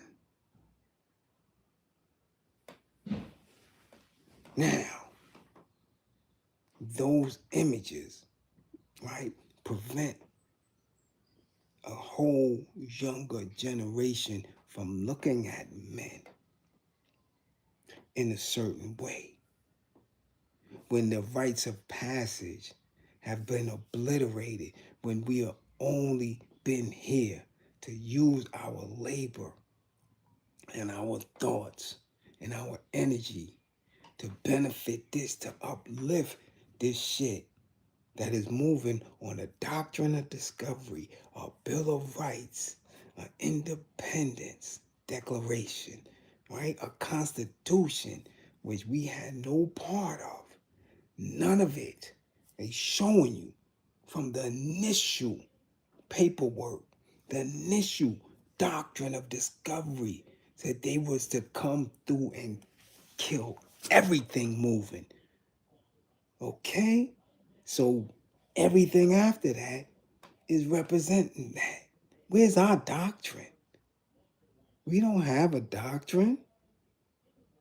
Now, those images, right, prevent a whole younger generation from looking at men in a certain way. When the rites of passage have been obliterated, when we have only been here to use our labor and our thoughts and our energy to benefit this, to uplift this shit that is moving on a doctrine of discovery, a Bill of Rights, an independence declaration, right? A constitution which we had no part of. None of it. They showing you from the initial paperwork, the initial doctrine of discovery, that they was to come through and kill everything moving. Okay? So everything after that is representing that. Where's our doctrine? We don't have a doctrine.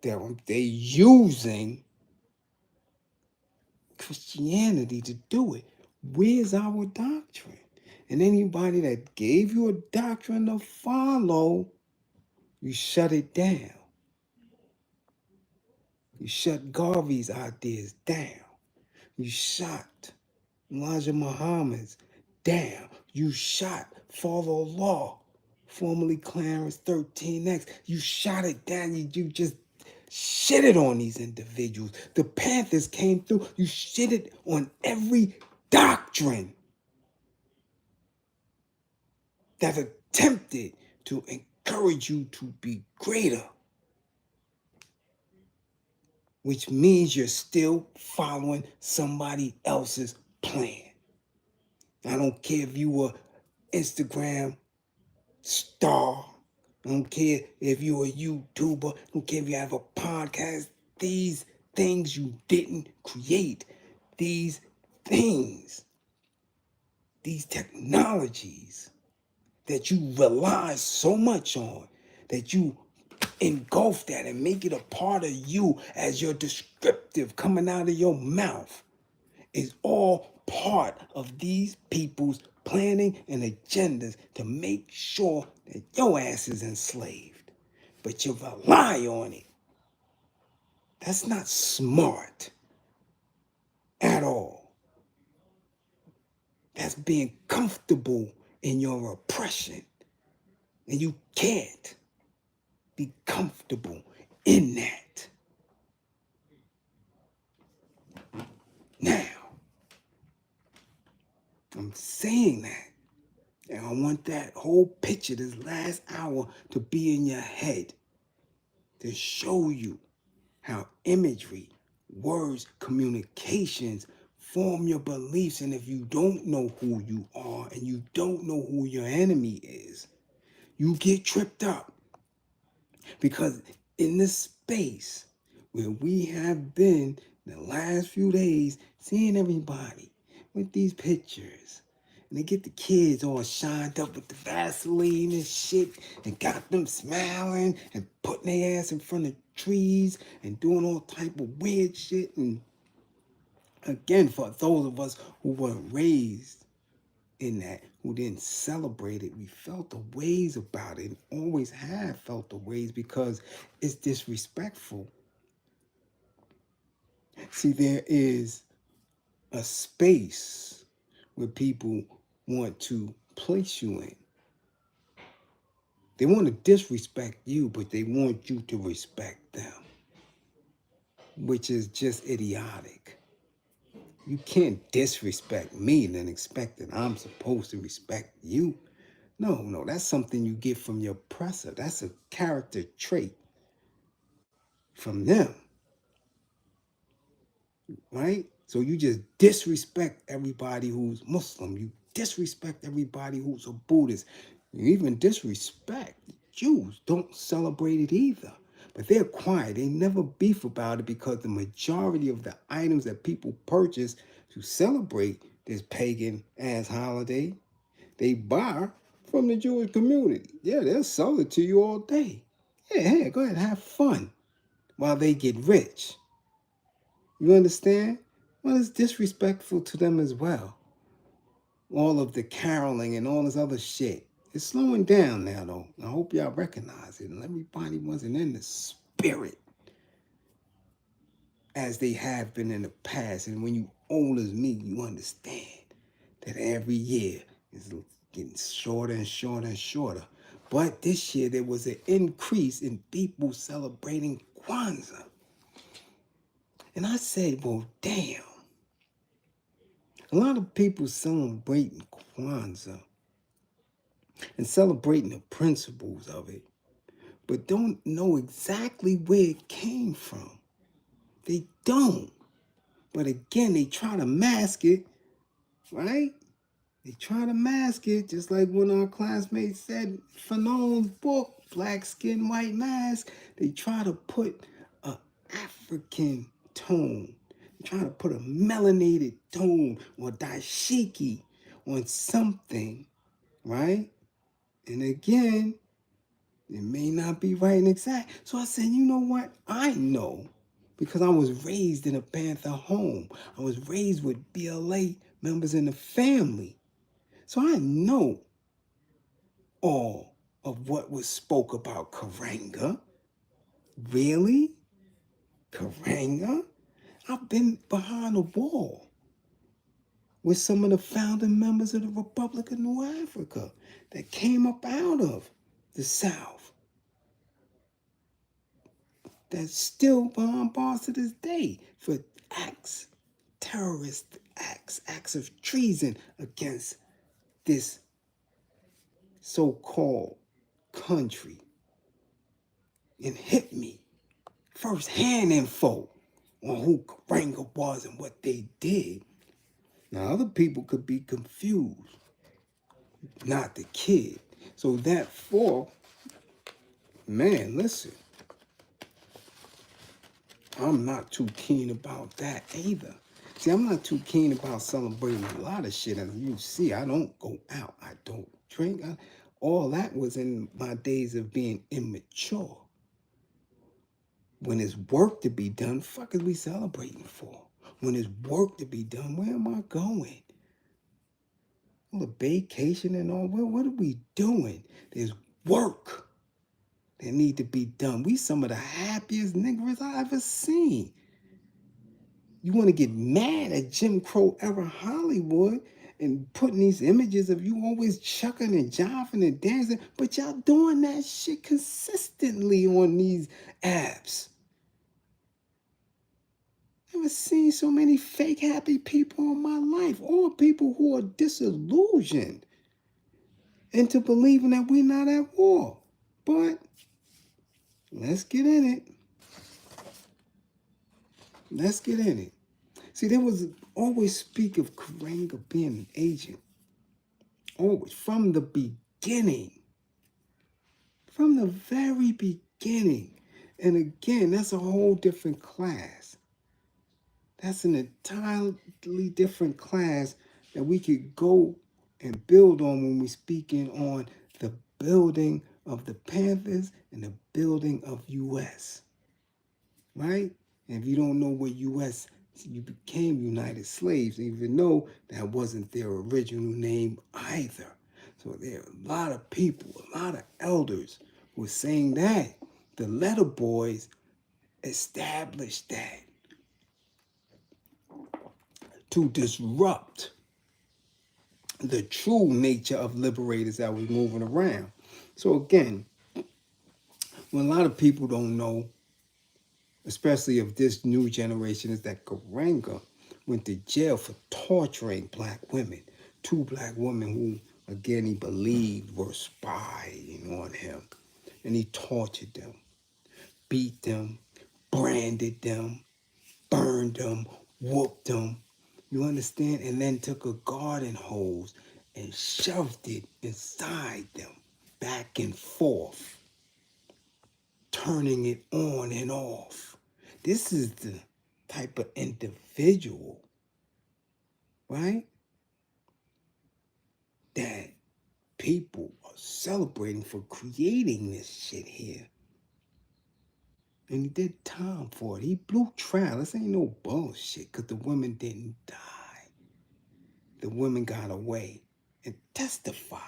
They're using Christianity to do it. Where's our doctrine? And anybody that gave you a doctrine to follow, you shut it down. You shut Garvey's ideas down. You shot Elijah Muhammad's down. You shot Father Law, formerly Clarence 13X. You shot it down. You just shitted on these individuals. The Panthers came through. You shitted on every doctrine that attempted to encourage you to be greater, which means you're still following somebody else's plan. I don't care if you were Instagram star. I don't care if you're a YouTuber. I don't care if you have a podcast. These things you didn't create, these things, these technologies that you rely so much on, that you engulf that and make it a part of you as your descriptive coming out of your mouth, is all part of these people's planning and agendas to make sure that your ass is enslaved. But you rely on it. That's not smart at all. That's being comfortable in your oppression. And you can't be comfortable in that. Now, I'm saying that, and I want that whole picture, this last hour, to be in your head, to show you how imagery, words, communications form your beliefs. And if you don't know who you are and you don't know who your enemy is, you get tripped up. Because in this space where we have been the last few days seeing everybody with these pictures, and they get the kids all shined up with the Vaseline and shit, and got them smiling and putting their ass in front of trees and doing all type of weird shit. And again, for those of us who weren't raised in that, who didn't celebrate it, we felt the ways about it, and always have felt the ways, because it's disrespectful. See, there is a space where people want to place you in. They want to disrespect you, but they want you to respect them, which is just idiotic. You can't disrespect me and then expect that I'm supposed to respect you. No, that's something you get from your oppressor. That's a character trait from them, right? So you just disrespect everybody who's Muslim. You disrespect everybody who's a Buddhist. You even disrespect Jews. Don't celebrate it either. But they're quiet. They never beef about it, because the majority of the items that people purchase to celebrate this pagan ass holiday, they buy from the Jewish community. Yeah, they'll sell it to you all day. Yeah, hey, go ahead, have fun while they get rich. You understand? Well, it's disrespectful to them as well. All of the caroling and all this other shit. It's slowing down now, though. I hope y'all recognize it. And everybody wasn't in the spirit as they have been in the past. And when you old as me, you understand that every year is getting shorter and shorter and shorter. But this year, there was an increase in people celebrating Kwanzaa. And I said, well, damn. A lot of people celebrating Kwanzaa and celebrating the principles of it, but don't know exactly where it came from. They don't. But again, they try to mask it, right? They try to mask it, just like when our classmates said Fanon's book, Black Skin, White Mask. They try to put an African tone. They try to put a melanated tone or dashiki on something, right? And again, it may not be right and exact. So I said, you know what? I know, because I was raised in a Panther home. I was raised with BLA members in the family. So I know all of what was spoke about Karenga. Really? Karenga? I've been behind the wall with some of the founding members of the Republic of New Africa that came up out of the South, that's still behind bars to this day for acts, terrorist acts of treason against this so-called country, and hit me first-hand info on who Karenga was and what they did. Now, other people could be confused, not the kid. So therefore, man, listen. I'm not too keen about that either. See, I'm not too keen about celebrating a lot of shit. As you see, I don't go out. I don't drink. All that was in my days of being immature. When there's work to be done, fuck is we celebrating for? When there's work to be done, where am I going? All the vacation and all, what are we doing? There's work that need to be done. We some of the happiest niggas I ever seen. You want to get mad at Jim Crow era Hollywood and putting these images of you always chucking and jiving and dancing, but y'all doing that shit consistently on these apps. Never seen so many fake happy people in my life, or people who are disillusioned into believing that we're not at war. But let's get in it. Let's get in it. See, there was always speak of Karenga being an agent. Always, from the beginning. From the very beginning. And again, that's a whole different class. That's an entirely different class that we could go and build on when we're speaking on the building of the Panthers and the building of U.S. Right? And if you don't know what U.S., you became United Slaves, even though that wasn't their original name either. So there are a lot of people, a lot of elders who are saying that. The letter boys established that to disrupt the true nature of liberators that was moving around. So again, what a lot of people don't know, especially of this new generation, is that Karenga went to jail for torturing black women. 2 black women who, again, he believed were spying on him. And he tortured them, beat them, branded them, burned them, whooped them. You understand? And then took a garden hose and shoved it inside them, back and forth, turning it on and off. This is the type of individual, right, that people are celebrating for creating this shit here. And he did time for it. He blew trial. This ain't no bullshit, because the women didn't die. The women got away and testified.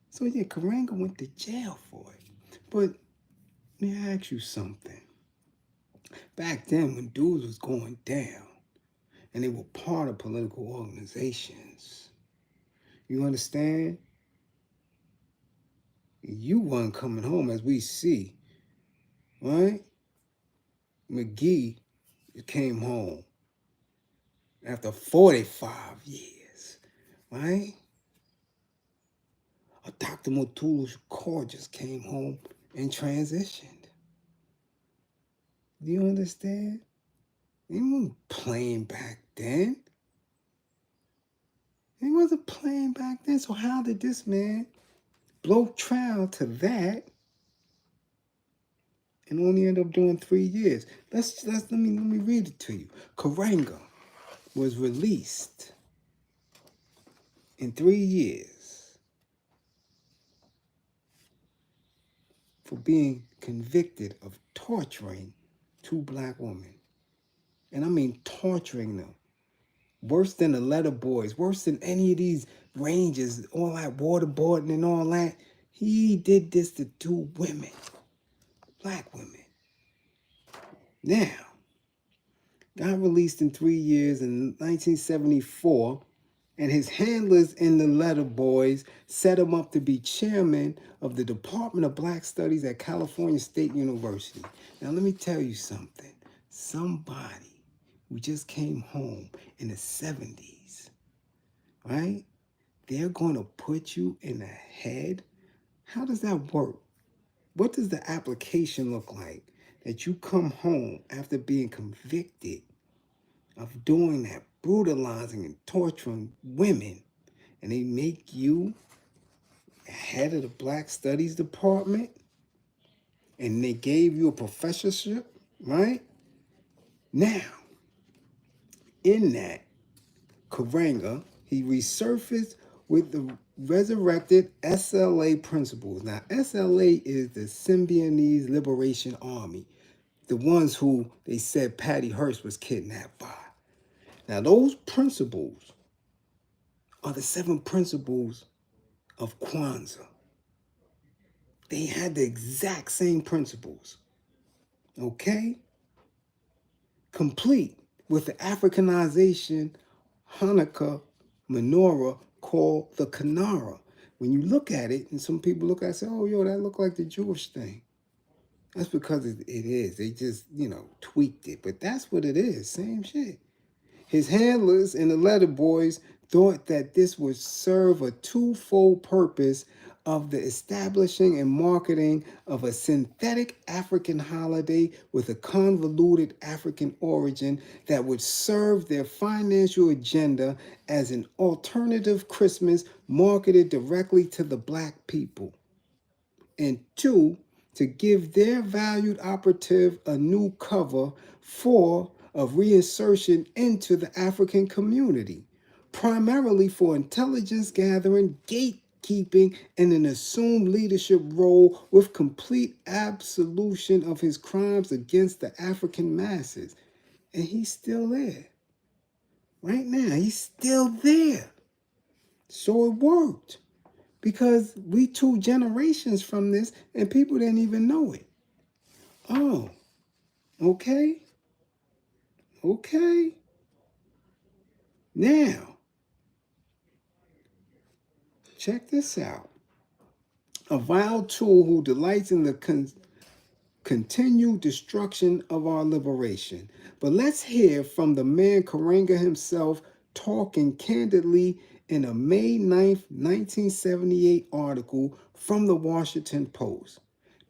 So yeah, Karenga went to jail for it. But let me ask you something. Back then, when dudes was going down, and they were part of political organizations, you understand? You weren't coming home, as we see, right? McGee came home after 45 years, right? Dr. Mutulu Shakur just came home and transitioned. Do you understand? He wasn't playing back then. He wasn't playing back then. So how did this man blow trial to that and only end up doing 3 years? Let me read it to you. Karenga was released in 3 years for being convicted of torturing 2 black women. And I mean torturing them. Worse than the letter boys, worse than any of these ranges, all that waterboarding and all that. He did this to 2 women, black women. Now, got released in 3 years in 1974, and his handlers in the letter boys set him up to be chairman of the Department of Black Studies at California State University. Now, let me tell you something. Somebody who just came home in the 70s, right? They're going to put you in a head. How does that work? What does the application look like that you come home after being convicted of doing that, brutalizing and torturing women, and they make you head of the Black Studies Department? and they gave you a professorship, right? Now, in that, Karenga, he resurfaced with the resurrected SLA principles. Now, SLA is the Symbionese Liberation Army, the ones who they said Patty Hearst was kidnapped by. Now, those principles are the 7 principles of Kwanzaa. They had the exact same principles, okay? Complete with the Africanization Hanukkah menorah called the Kanara. When you look at it, and some people look at it and say, oh, yo, that look like the Jewish thing. That's because it is. They just, tweaked it. But that's what it is. Same shit. His handlers and the letter boys thought that this would serve a twofold purpose of the establishing and marketing of a synthetic African holiday with a convoluted African origin that would serve their financial agenda as an alternative Christmas marketed directly to the black people. And 2, to give their valued operative a new cover for of reinsertion into the African community, primarily for intelligence gathering, gatekeeping, and an assumed leadership role with complete absolution of his crimes against the African masses. And he's still there. Right now, he's still there. So it worked. Because we 2 generations from this and people didn't even know it. Oh, okay. Okay. Now, check this out. A vile tool who delights in the continued destruction of our liberation. But let's hear from the man Karenga himself talking candidly in a May 9th, 1978 article from the Washington Post.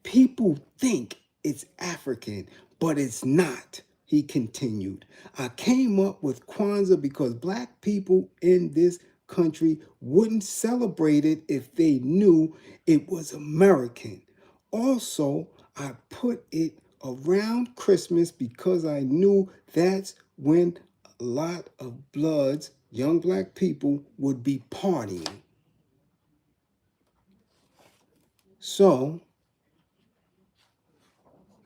People think it's African, but it's not, he continued. I came up with Kwanzaa because black people in this country wouldn't celebrate it if they knew it was American. Also, I put it around Christmas because I knew that's when a lot of bloods, young black people, would be partying. So,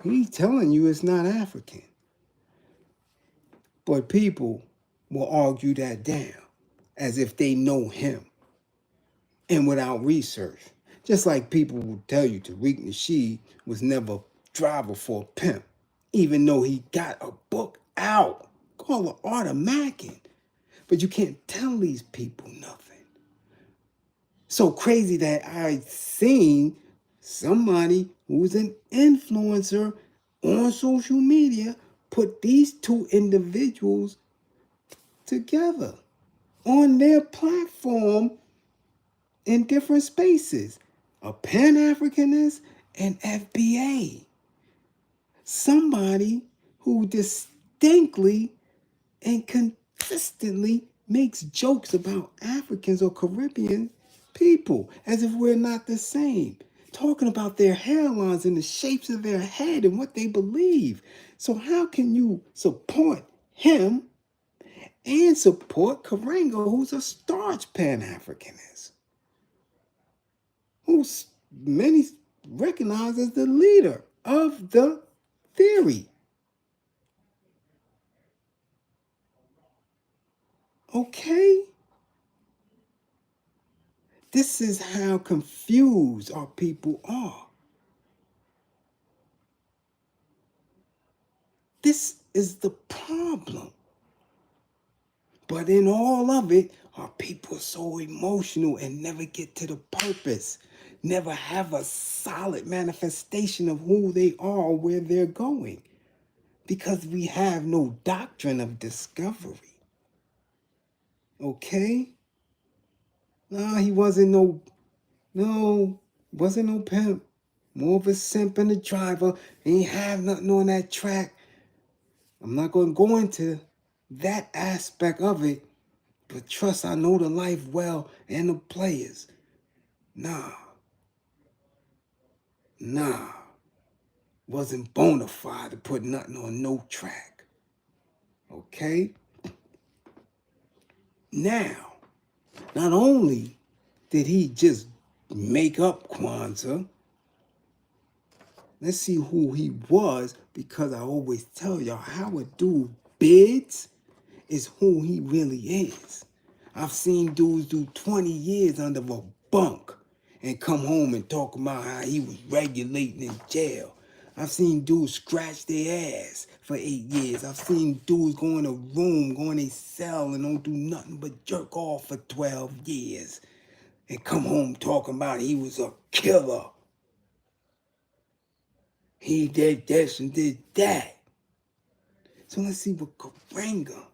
he's telling you it's not African. But people will argue that down as if they know him and without research. Just like people will tell you Tariq Nasheed was never driver for a pimp, even though he got a book out called All-American. But you can't tell these people nothing. So crazy that I seen somebody who's an influencer on social media put these 2 individuals together on their platform in different spaces. A Pan-Africanist and FBA. Somebody who distinctly and consistently makes jokes about Africans or Caribbean people as if we're not the same. Talking about their hairlines and the shapes of their head and what they believe. So how can you support him and support Karenga, who's a starch Pan-Africanist, who's many recognize as the leader of the theory? Okay? This is how confused our people are. This is the problem. But in all of it, our people are so emotional and never get to the purpose, never have a solid manifestation of who they are or where they're going, because we have no doctrine of discovery. Okay? No, he wasn't wasn't no pimp. More of a simp and a driver. He ain't have nothing on that track. I'm not going to go into that aspect of it, but trust I know the life well and the players. Nah. wasn't bona fide to put nothing on no track. Okay? Now, not only did he just make up Kwanzaa, let's see who he was, because I always tell y'all how a dude bids is who he really is. I've seen dudes do 20 years under a bunk and come home and talk about how he was regulating in jail. I've seen dudes scratch their ass for 8 years. I've seen dudes go in a room, go in a cell and don't do nothing but jerk off for 12 years and come home talking about he was a killer. He did this and did that. So let's see what Karenga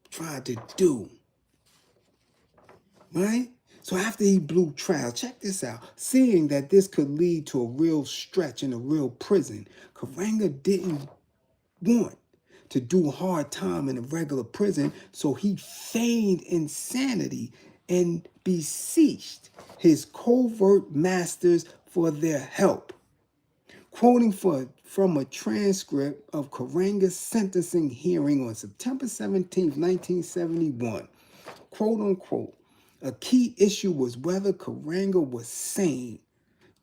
tried to do. Right? So after he blew trial, check this out. Seeing that this could lead to a real stretch in a real prison, Karenga didn't want to do hard time in a regular prison, so he feigned insanity and beseeched his covert masters for their help. Quoting from a transcript of Karenga's sentencing hearing on September 17, 1971, quote unquote, a key issue was whether Karenga was sane.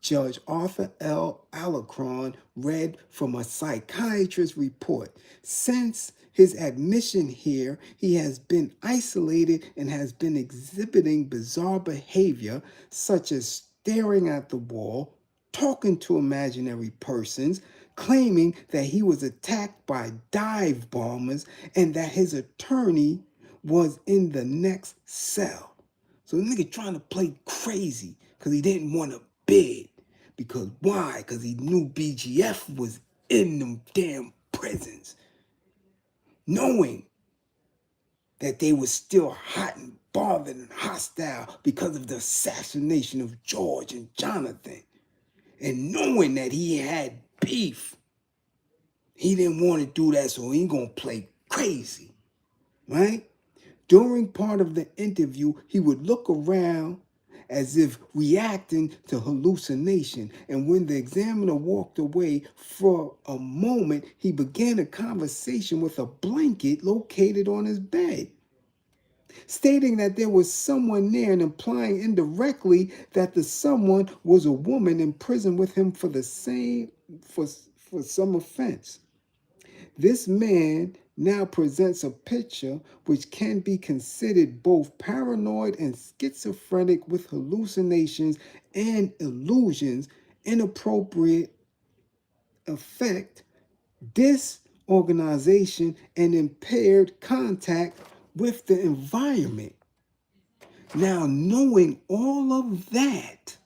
Judge Arthur L. Alacron read from a psychiatrist's report. Since his admission here, he has been isolated and has been exhibiting bizarre behavior, such as staring at the wall, talking to imaginary persons, claiming that he was attacked by dive bombers and that his attorney was in the next cell. So the nigga trying to play crazy because he didn't want to bid. Because why? Because he knew BGF was in them damn prisons. Knowing that they were still hot and bothered and hostile because of the assassination of George and Jonathan. And knowing that he had beef, he didn't want to do that, so he ain't gonna play crazy, right? During part of the interview, he would look around as if reacting to hallucination. And when the examiner walked away for a moment, he began a conversation with a blanket located on his bed, stating that there was someone there and implying indirectly that the someone was a woman in prison with him for the same for some offense. This man now presents a picture which can be considered both paranoid and schizophrenic, with hallucinations and illusions, inappropriate affect, disorganization, and impaired contact with the environment. Now, knowing all of that,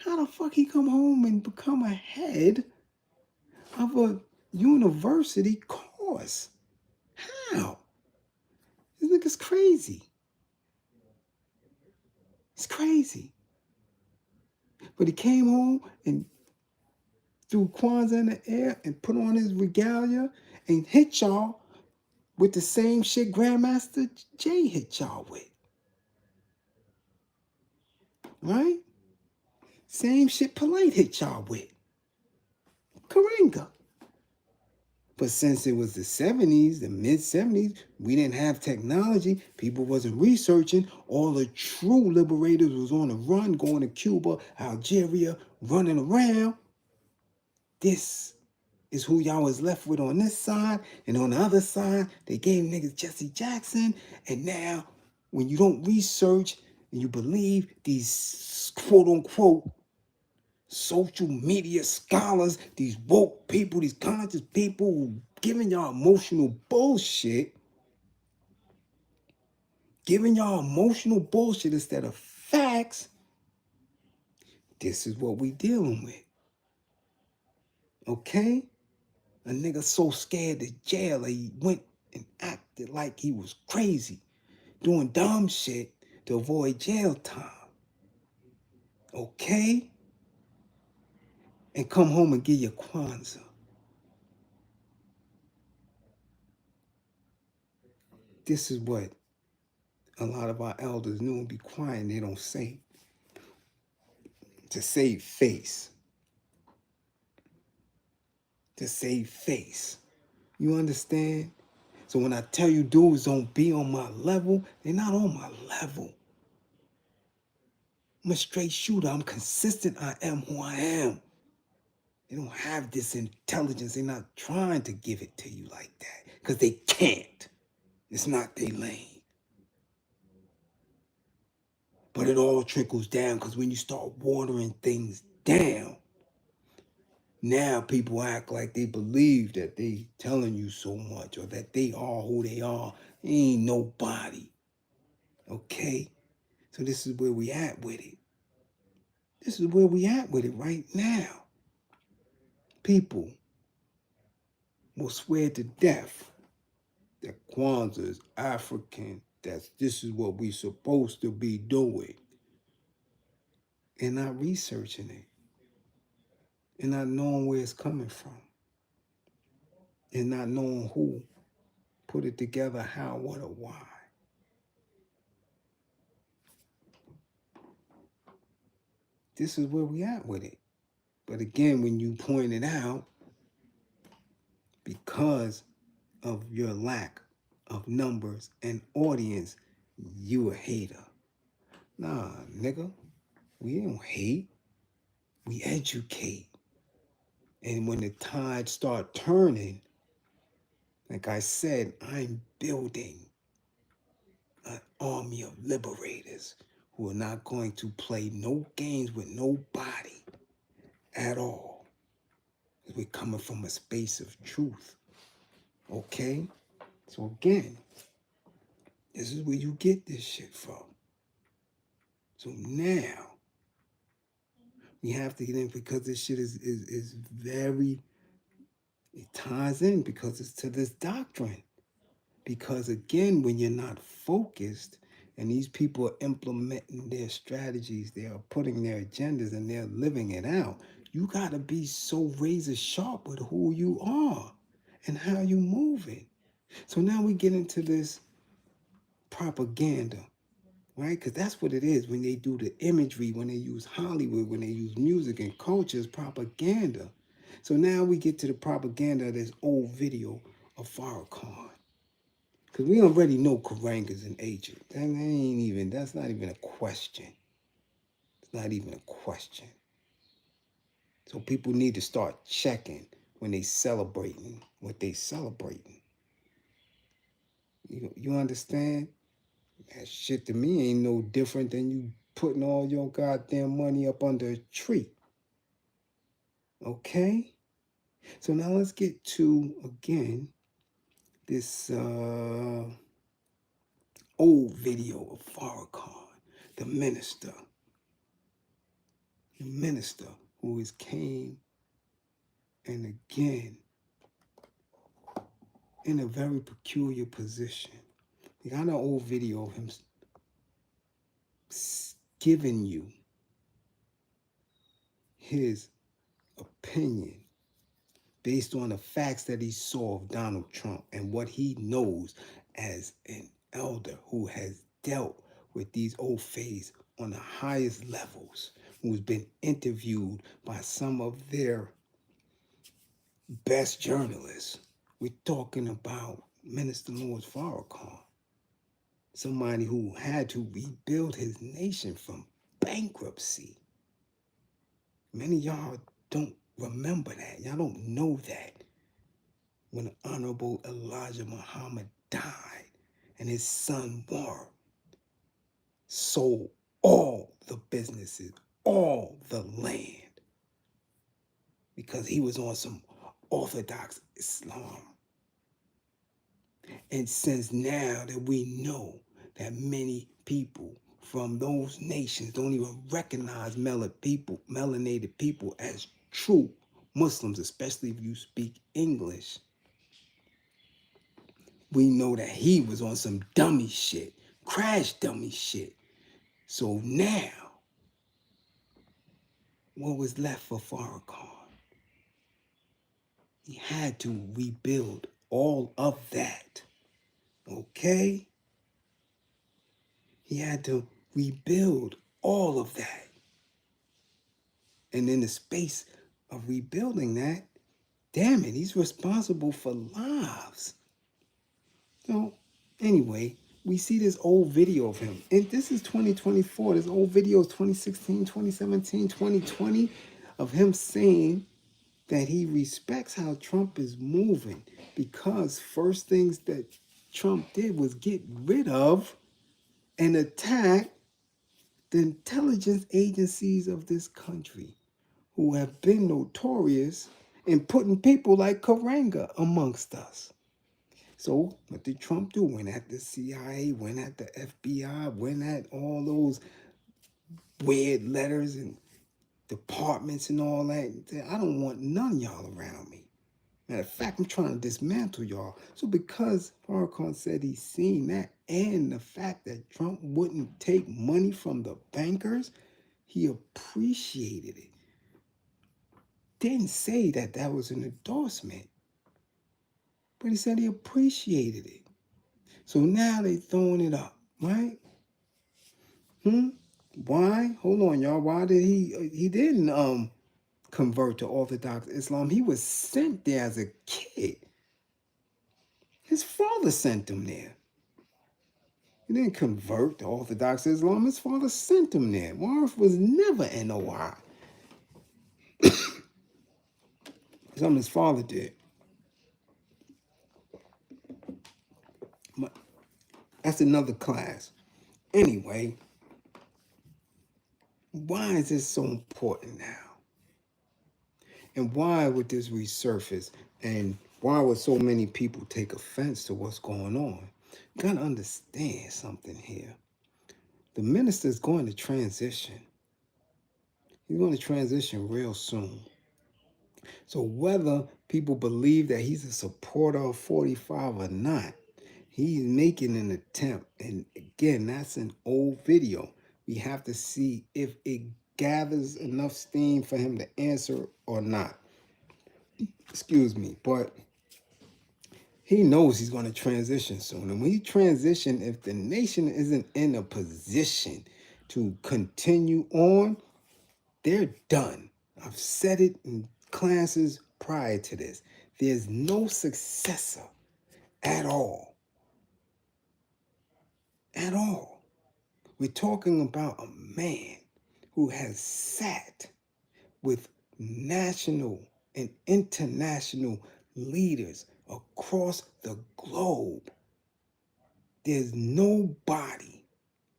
how the fuck he come home and become a head of a university course? How? This nigga's crazy. It's crazy. But he came home and threw Kwanzaa in the air and put on his regalia and hit y'all with the same shit Grandmaster Jay hit y'all with. Right? Same shit Polite hit y'all with. Karenga. But since it was the 70s, the mid-70s, we didn't have technology. People wasn't researching. All the true liberators was on the run, going to Cuba, Algeria, running around. This is who y'all was left with on this side. And on the other side, they gave niggas Jesse Jackson. And now, when you don't research and you believe these quote-unquote social media scholars, these woke people, these conscious people who giving y'all emotional bullshit, instead of facts, this is what we dealing with. Okay? A nigga so scared to jail that he went and acted like he was crazy, doing dumb shit to avoid jail time. Okay? And come home and give your Kwanzaa. This is what a lot of our elders knew, and be quiet and they don't say. to save face. To save face. You understand? So when I tell you dudes don't be on my level, they're not on my level. I'm a straight shooter. I'm consistent. I am who I am. They don't have this intelligence. They're not trying to give it to you like that because they can't. It's not their lane. But it all trickles down because when you start watering things down, now people act like they believe that they telling you so much or that they are who they are. They ain't nobody. Okay? So this is where we at with it. This is where we at with it right now. People will swear to death that Kwanzaa is African, that this is what we supposed to be doing. And not researching it. And not knowing where it's coming from. And not knowing who put it together, how, what, or why. This is where we at with it. But again, when you point it out, because of your lack of numbers and audience, you a hater. Nah, nigga, we don't hate. We educate. And when the tide start turning, like I said, I'm building an army of liberators who are not going to play no games with nobody at all. We're coming from a space of truth. Okay? So again, this is where you get this shit from. So now, we have to get in because this shit is very, it ties in because it's to this doctrine. Because again, when you're not focused and these people are implementing their strategies, they are putting their agendas and they're living it out, you got to be so razor sharp with who you are and how you moving. So now we get into this propaganda, right? Because that's what it is when they do the imagery, when they use Hollywood, when they use music and culture, it's propaganda. So now we get to the propaganda of this old video of Farrakhan. Because we already know Karenga's an agent. That's not even a question. It's not even a question. So people need to start checking when they celebrating what they celebrating. You understand? That shit to me ain't no different than you putting all your goddamn money up under a tree. Okay? So now let's get to, again, this old video of Farrakhan, the minister. The minister who has came and again in a very peculiar position. You got an old video of him giving you his opinion based on the facts that he saw of Donald Trump and what he knows as an elder who has dealt with these old fays on the highest levels, who's been interviewed by some of their best journalists. We're talking about Minister Louis Farrakhan, somebody who had to rebuild his nation from bankruptcy. Many of y'all don't remember that. Y'all don't know that. When the Honorable Elijah Muhammad died and his son Warren sold all the businesses, all the land, because he was on some Orthodox Islam. And since now that we know that many people from those nations don't even recognize melanated people as true Muslims, especially if you speak English, we know that he was on some dummy shit, crash dummy shit. So now, what was left for Farrakhan? He had to rebuild all of that. Okay? He had to rebuild all of that. And in the space of rebuilding that, damn it, he's responsible for lives. So, anyway, we see this old video of him. And this is 2024. This old video is 2016, 2017, 2020 of him saying that he respects how Trump is moving because first things that Trump did was get rid of and attack the intelligence agencies of this country who have been notorious in putting people like Karenga amongst us. So what did Trump do? Went at the CIA, went at the FBI, went at all those weird letters and departments and all that. I don't want none of y'all around me. Matter of fact, I'm trying to dismantle y'all. So because Farrakhan said he's seen that and the fact that Trump wouldn't take money from the bankers, he appreciated it. Didn't say that that was an endorsement, but he said he appreciated it. So now they throwing it up, right? Why? Hold on, y'all. Why did he didn't convert to Orthodox Islam? He was sent there as a kid. His father sent him there. He didn't convert to Orthodox Islam. His father sent him there. Marv was never NOI. Something his father did. That's another class. Anyway, why is this so important now? And why would this resurface? And why would so many people take offense to what's going on? You gotta understand something here. The minister is going to transition. He's going to transition real soon. So whether people believe that he's a supporter of 45 or not, he's making an attempt. And again, that's an old video. We have to see if it gathers enough steam for him to answer or not. Excuse me, but he knows he's going to transition soon. And when he transitions, if the nation isn't in a position to continue on, they're done. I've said it in classes prior to this. There's no successor at all. At all. We're talking about a man who has sat with national and international leaders across the globe. There's nobody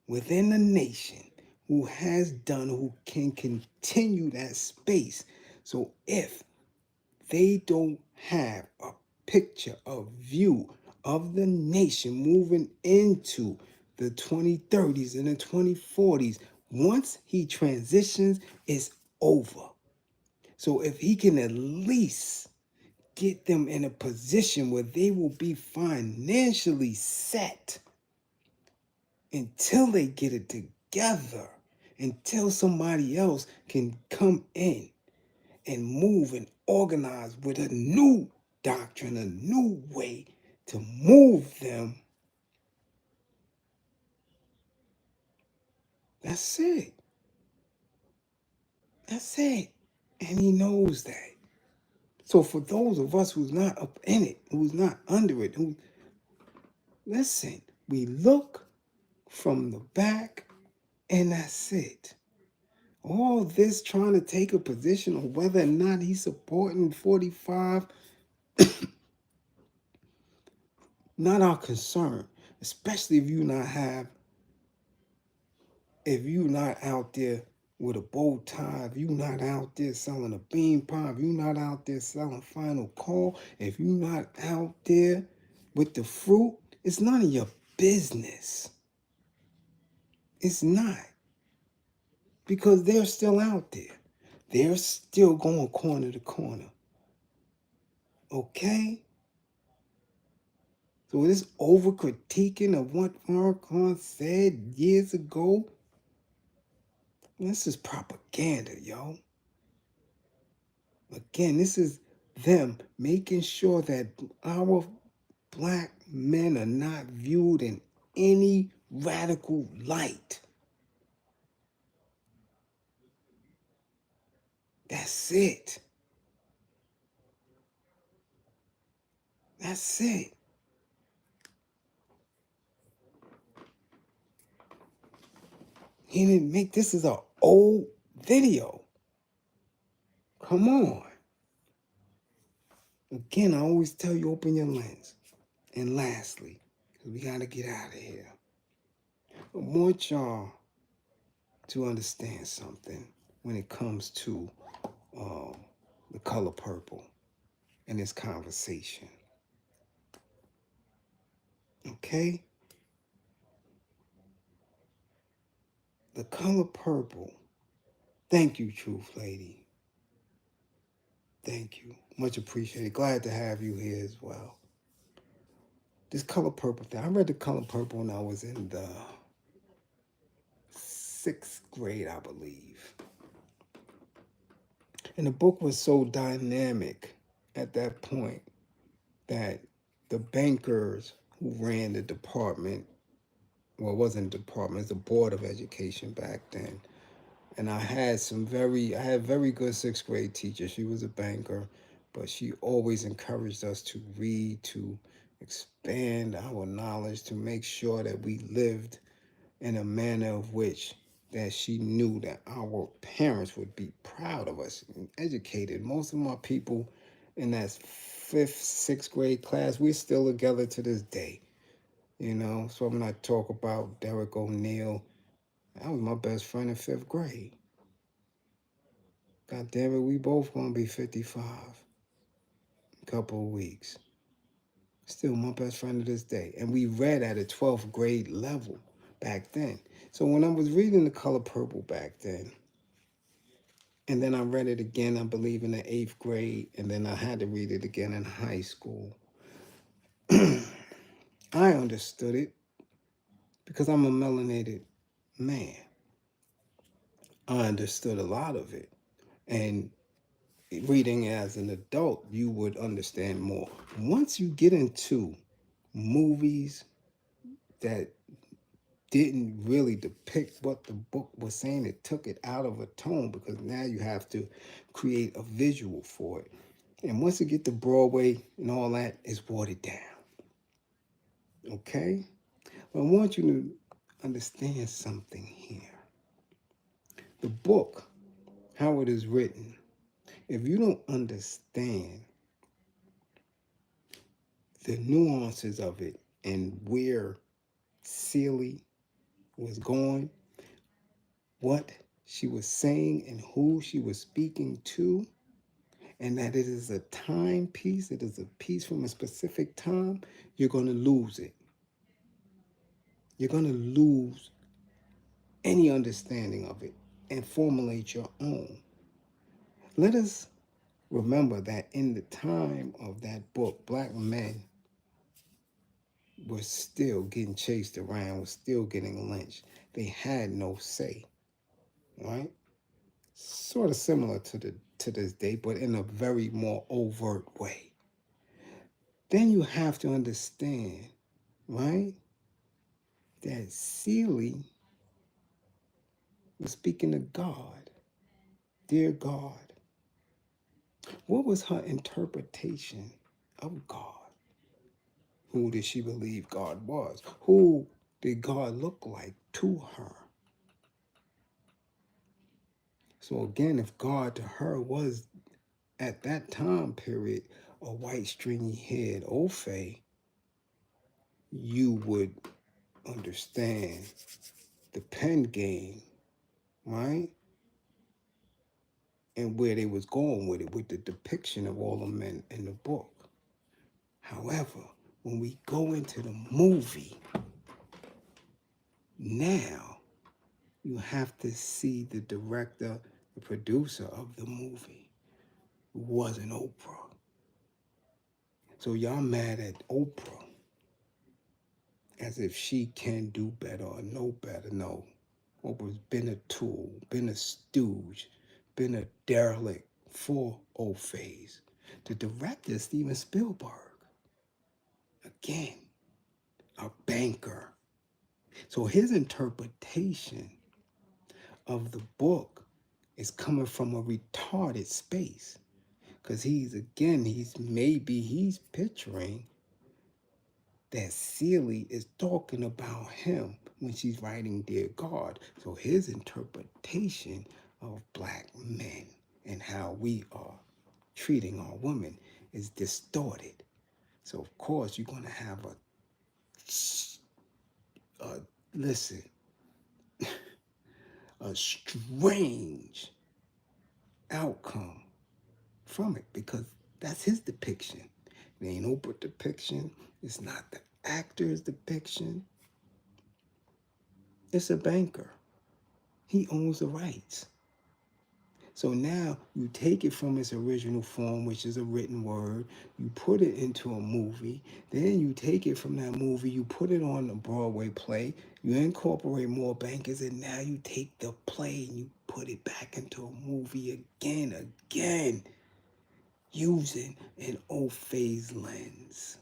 within the nation who has done, who can continue that space. So if they don't have a picture, a view of the nation moving into the 2030s and the 2040s, once he transitions, it's over. So if he can at least get them in a position where they will be financially set until they get it together, until somebody else can come in and move and organize with a new doctrine, a new way to move them. That's it. That's it. And he knows that. So for those of us who's not up in it, who's not under it, who listen, we look from the back and that's it. All this trying to take a position on whether or not he's supporting 45, not our concern, especially if you're not out there with a bow tie, if you're not out there selling a bean pie, if you're not out there selling Final Call, if you're not out there with the fruit, it's none of your business. It's not. Because they're still out there. They're still going corner to corner. Okay? So this over-critiquing of what Farrakhan said years ago, this is propaganda, yo. Again, this is them making sure that our black men are not viewed in any radical light. That's it. That's it. He didn't make this is an old video. Come on. Again, I always tell you open your lens. And lastly, because we got to get out of here, I want y'all to understand something when it comes to the color purple in this conversation. Okay? The color purple. Thank you, Truth Lady. Thank you. Much appreciated. Glad to have you here as well. This color purple thing. I read the color purple when I was in the 6th grade, I believe. And the book was so dynamic at that point that the bankers who ran the department, well, it wasn't a department, it's the Board of Education back then. And I had very good 6th grade teacher. She was a banker, but she always encouraged us to read, to expand our knowledge, to make sure that we lived in a manner of which that she knew that our parents would be proud of us and educated. Most of my people in that 5th, 6th grade class, we're still together to this day. You know, so when I talk about Derek O'Neill, that was my best friend in 5th grade. God damn it, we both gonna be 55 in a couple of weeks. Still my best friend to this day. And we read at a 12th grade level back then. So when I was reading The Color Purple back then, and then I read it again, I believe, in the 8th grade, and then I had to read it again in high school, I understood it because I'm a melanated man. I understood a lot of it. And reading as an adult, you would understand more. Once you get into movies that didn't really depict what the book was saying, it took it out of a tone because now you have to create a visual for it. And once you get to Broadway and all that, it's watered down. Okay? But I want you to understand something here. The book, how it is written, if you don't understand the nuances of it and where Celie was going, what she was saying and who she was speaking to, and that it is a timepiece, it is a piece from a specific time, you're going to lose it. You're going to lose any understanding of it and formulate your own. Let us remember that in the time of that book, black men were still getting chased around, were still getting lynched. They had no say, right? Sort of similar to this day, but in a very more overt way. Then you have to understand, right, that Celie was speaking to God. Dear God. What was her interpretation of God? Who did she believe God was? Who did God look like to her? So again, if God to her was at that time period a white stringy haired Ophe, you would understand the pen game, right? And where they was going with it, with the depiction of all the men in the book. However, when we go into the movie, now you have to see the director, the producer of the movie wasn't Oprah. So y'all mad at Oprah as if she can do better or know better. No. Oprah's been a tool, been a stooge, been a derelict for Ophes. The director, Steven Spielberg, again, a banker. So his interpretation of the book It's coming from a retarded space. Because he's picturing that Celie is talking about him when she's writing Dear God. So his interpretation of black men and how we are treating our women is distorted. So of course you're gonna have listen, a strange outcome from it, because that's his depiction. It ain't Oprah depiction. It's not the actor's depiction. It's a banker. He owns the rights. So now you take it from its original form, which is a written word, you put it into a movie, then you take it from that movie, you put it on a Broadway play, you incorporate more bankers, and now you take the play and you put it back into a movie again, using an old phase lens.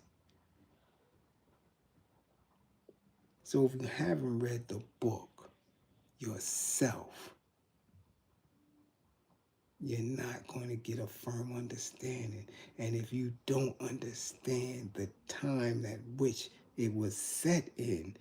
So if you haven't read the book yourself, you're not going to get a firm understanding. And if you don't understand the time at which it was set in,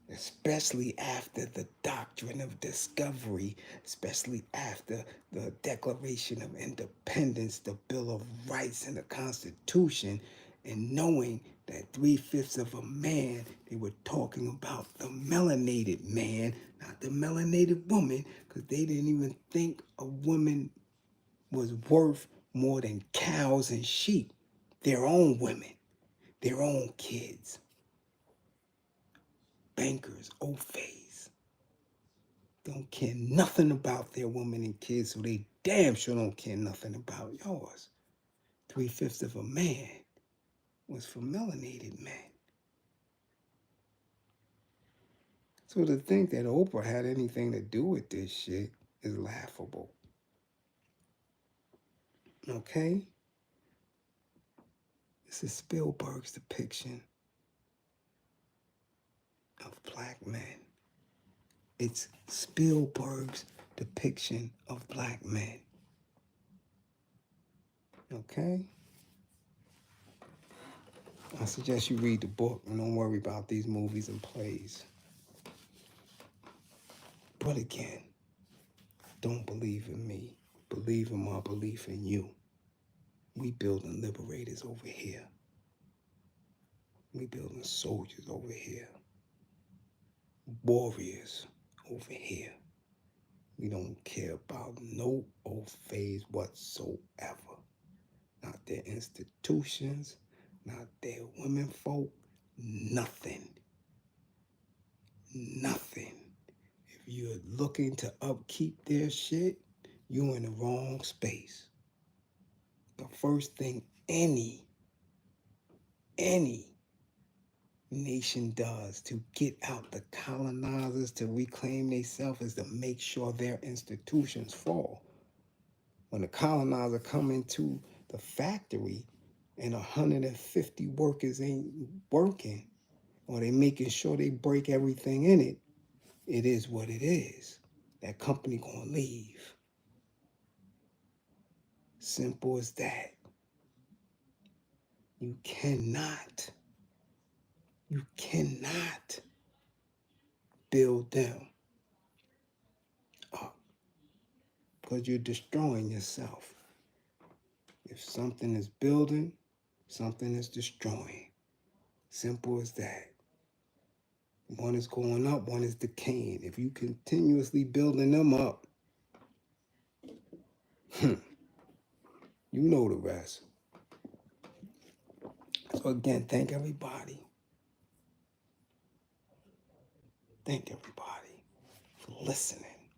especially after the Doctrine of Discovery, especially after the Declaration of Independence, the Bill of Rights, and the Constitution, and knowing that 3/5 of a man, they were talking about the melanated man, not the melanated woman, because they didn't even think a woman was worth more than cows and sheep, their own women, their own kids. Bankers, old phase, don't care nothing about their women and kids, so they damn sure don't care nothing about yours. 3/5 of a man was for melanated men. So to think that Oprah had anything to do with this shit is laughable. Okay? This is Spielberg's depiction of black men. It's Spielberg's depiction of black men. Okay? I suggest you read the book and don't worry about these movies and plays. But again, don't believe in me. Believe in my belief in you. We building liberators over here. We building soldiers over here. Warriors over here. We don't care about no old phase whatsoever. Not their institutions, not their women folk, nothing. Nothing. If you're looking to upkeep their shit, you're in the wrong space. The first thing any nation does to get out the colonizers to reclaim themselves is to make sure their institutions fall. When the colonizer come into the factory and 150 workers ain't working, or they making sure they break everything in it, it is what it is. That company gonna leave. Simple as that. You cannot build them up, because you're destroying yourself. If something is building, something is destroying. Simple as that. One is going up, one is decaying. If you continuously building them up, you know the rest. So again, thank everybody. Thank everybody for listening,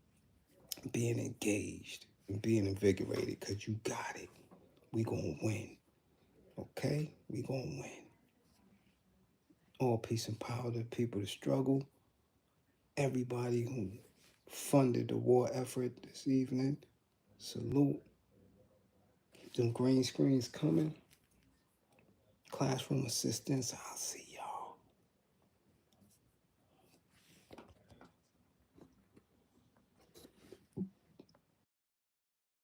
being engaged, and being invigorated, because you got it. We gonna win. Okay? We gonna win. All peace and power to the people that struggle. Everybody who funded the war effort this evening, salute. Keep them green screens coming. Classroom assistants, I'll see